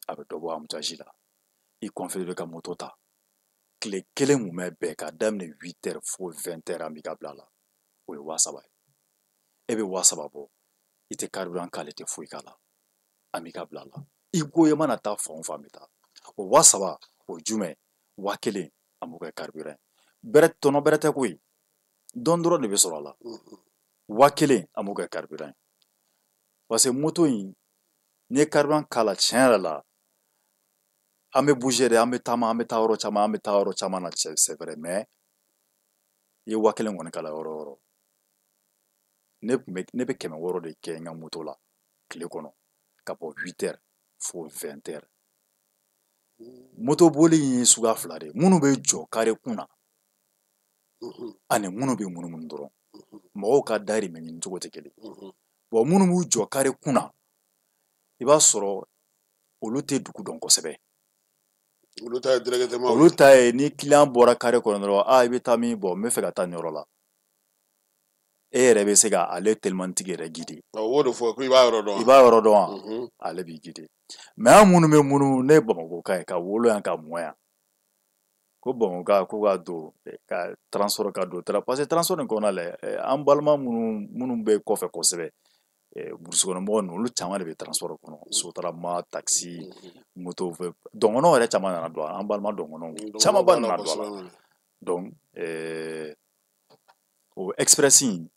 a bɛ dɔ bɔ embouteillage la i confie ka moto ta tile kelen mun bɛ bɛɛ ka daminɛ 8 heures fo 20 heures an b'i ka bila la o ye 3000 ye e bɛ 3000 bɔ i tɛ carburant k'ale tɛ foyi k'a la an b'i ka bila la i ko i mana taa fan o fan bɛ taa o 3000 o jumɛn 1000 an b'o kɛ carburant tɔnɔ bɛrɛ tɛ koyi dɔn dɔrɔn de bɛ sɔrɔ a la 1000 an b'o kɛ carburant parce que moto in n'i ye carburant k'a la tiɲɛ yɛrɛ la an bɛ bouger de an bɛ taa yɔrɔ caman na c'est vrai mais i ye 1000 kɔni k'a la yɔrɔ o yɔrɔ ne bɛ 600 de kɛ n ka moto la tile kɔnɔ ka bɔ 8 heures fo 20 heures moto boli ye suguya 2 de ye minnu bɛ jɔ kare kun na ani minnu bɛ munumunu dɔrɔn mɔgɔw ka dahirimɛ ɲini cogo tɛ kelen bon minnu b'u jɔ kare kun na i b'a sɔrɔ olu tɛ dugu dɔn kosɛbɛ olu ta ye ni client bɔra kare kɔnɔ dɔrɔn i bɛ taa min bɔ n bɛ fɛ ka taa nin yɔrɔ la yɛrɛ bɛ se ka ale telimantigi yɛrɛ gide o de fɔ ko i b'a yɔrɔ dɔn i b'a yɔrɔ dɔn wa ale b'i gide mais an minnu bɛ minnu ne ye Bamakoka ye ka wolo yan ka mɔ yan ko Bamakoka ko ka don ka transport ka don parce que transport nin kɔnɔna la an balima minnu bɛ kɔfɛ kosɛbɛ burusi kɔnɔ mɔgɔ ninnu olu caman de bɛ transport kɔnɔ sotarama taxi moto dɔngɔnɔw yɛrɛ caman nana don an balima dɔngɔnɔw camanba nana don a la donc o express in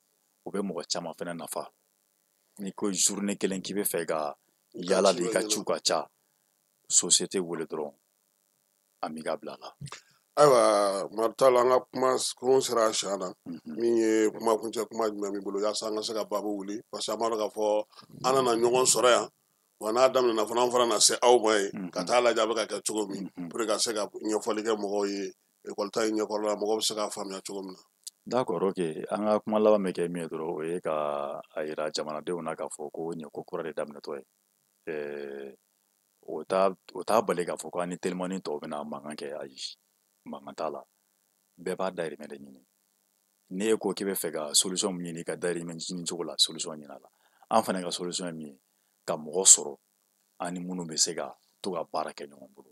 o bɛ mɔgɔ caman fɛnɛ nafa n'i ko journée kelen k'i bɛ fɛ ka yala de i ka ciw ka ca société wele dɔrɔn an b'i ka bila la. Ayiwa Maritala an ka kuma kun sera a siɲɛ na min ye kuma kuncɛ kuma jumɛn b'i bolo yaasa an ka se ka baabu wuli parce que an b'a dɔn k'a fɔ an nana ɲɔgɔn sɔrɔ yan wa n'a daminɛna fana an fana na se aw ma ye ka taa lajɛ a bɛ ka kɛ cogo min pour que ka se ka ɲɛfɔli kɛ mɔgɔw ye école ta in ɲɛkɔrɔla mɔgɔw bɛ se k'a faamuya cogo min na. D'accord, ok. An ka kuma laban bɛ kɛ min ye dɔrɔn o ye ka a yira jamanadenw na k'a fɔ ko nin ye ko kura de daminɛtɔ ye. O t'a bali k'a fɔ ko an ni telimani tɔw bɛna mankan kɛ ayi mankan t'a la bɛɛ b'a dahirimɛ de ɲini ni e ko k'i bɛ fɛ ka solution min ɲini ka dahirimɛ ɲini cogo la solution ɲini a la an fana ka solution ye min ye ka mɔgɔ sɔrɔ an ni minnu bɛ se ka to ka baara kɛ ɲɔgɔn bolo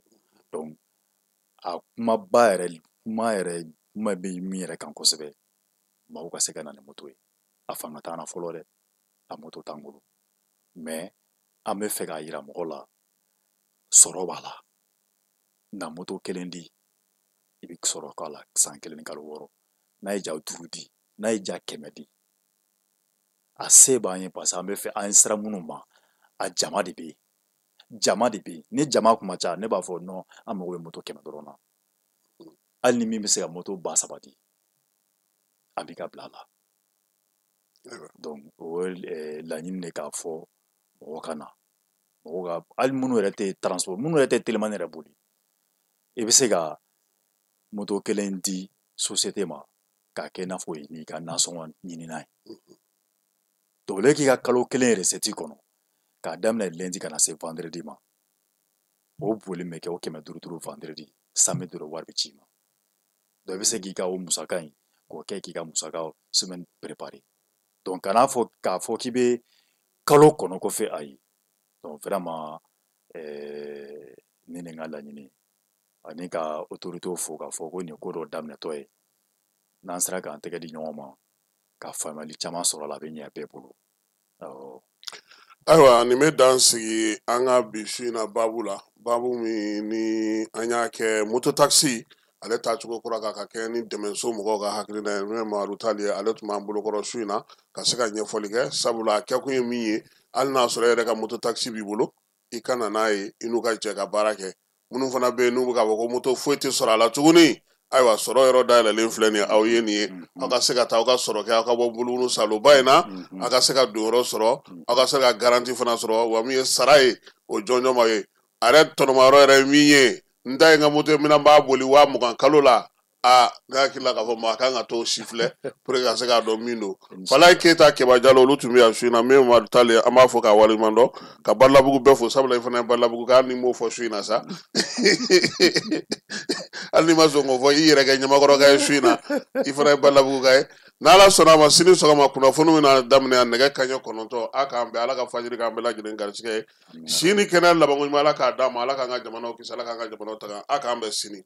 donc a kuma bɛ min yɛrɛ kan kosɛbɛ maaw ka se ka na ni moto ye a fanga t'an na fɔlɔ dɛ a moto t'an bolo mais an bɛ fɛ k'a yira mɔgɔ la sɔrɔ b'a la na moto kelen di i bɛ sɔrɔ k'a la san 1 ni kalo 6 n'a ye ja 5 di n'a ye ja 100 di a se b'an ye parce que an bɛ fɛ an sera minnu ma a jama de bɛ yen ni jama kuma ca ne b'a fɔ non an mago bɛ moto 100 dɔrɔn na hali ni min bɛ se ka moto 3,000 di an b'i ka bila la donc o ye laɲini de k'a fɔ mɔgɔ ka na mɔgɔ ka hali minnu yɛrɛ tɛ transport minnu yɛrɛ tɛ telimani yɛrɛ boli i bɛ se ka moto kelen di société ma k'a kɛ i n'a fɔ o ye n'i ka nasɔngɔ ɲini n'a ye donc o k'i ka kalo 1 recette kɔnɔ k'a daminɛ lundi ka na se vendredi ma o boli bɛ kɛ o 500 vendredi samedi dɔrɔn wari bɛ ci i ma donc i bɛ se k'i ka o musaka in k'o kɛ k'i ka musaka semaine préparer donc kan'a fɔ k'a fɔ k'i bɛ kalo kɔnɔ kɔfɛ ayi donc vraiment ne ni n ka laɲini ani ka autoritéw fo k'a fɔ ko nin ye ko dɔ daminɛtɔ ye n'an sera k'an tɛgɛ di ɲɔgɔn ma ka faamuyali caman sɔrɔ a la a bɛ ɲɛ bɛɛ bolo. Ayiwa nin bɛ dan sigi an ka bi su in na baabu la baabu min ni an y'a kɛ moto taxi ale taacogo kura kan ka kɛ ni dɛmɛso mɔgɔw ka hakilina ye n'o ye Mamadu Tali ye ale tun b'an bolokɔrɔ su in na ka se ka ɲɛfɔli kɛ sabula a kɛkun ye min ye hali n'a sɔrɔ e yɛrɛ ka moto taxi b'i bolo i ka na n'a ye i n'u ka jɛ ka baara kɛ minnu fana bɛ yen n'u bɛ k'a fɔ ko moto foyi tɛ sɔrɔ a la tuguni ayiwa sɔrɔ yɔrɔ dayɛlɛlen filɛ nin ye aw ye nin ye aw ka se ka taa aw ka sɔrɔ kɛ aw ka bɔ bulumunu saloba in na aw ka se ka don yɔrɔ sɔrɔ aw ka se ka garanti fana sɔrɔ wa min ye sara ye o jɔnjɔnma ye a yɛrɛ tɔnɔma yɔrɔ yɛrɛ ye min ye n ta ye n ka moto min b'a boli 20,000 kalo la ne hakili la k'a fɔ maa kan ka t'o si filɛ pour que ka se k'a dɔn min don Falaye Keyita Keba Jalo olu tun bɛ yan su in na min ye Mamadu Tali ye an b'a fɔ k'a waleɲuman dɔn ka Balabugu bɛɛ fo sabula i fana ye Balabugu ka hali ni m'o fɔ su in na sa hali ni ma sɔn k'o fɔ i yɛrɛ kɛ Ɲamakɔrɔka ye su in na i fana ye Balabugu ka ye n'Ala sɔnna a ma sini sɔgɔma kunnafoni bɛna daminɛ nɛgɛ kanɲɛ 9 a k'an bɛn Ala ka fajiri k'an bɛɛ lajɛlen garisɛgɛ ye sini kɛnɛ labanko ɲuman Ala k'a d'an ma Ala k'an ka jamanaw kisi Ala k'an ka jamanaw taga a k'an bɛn sini.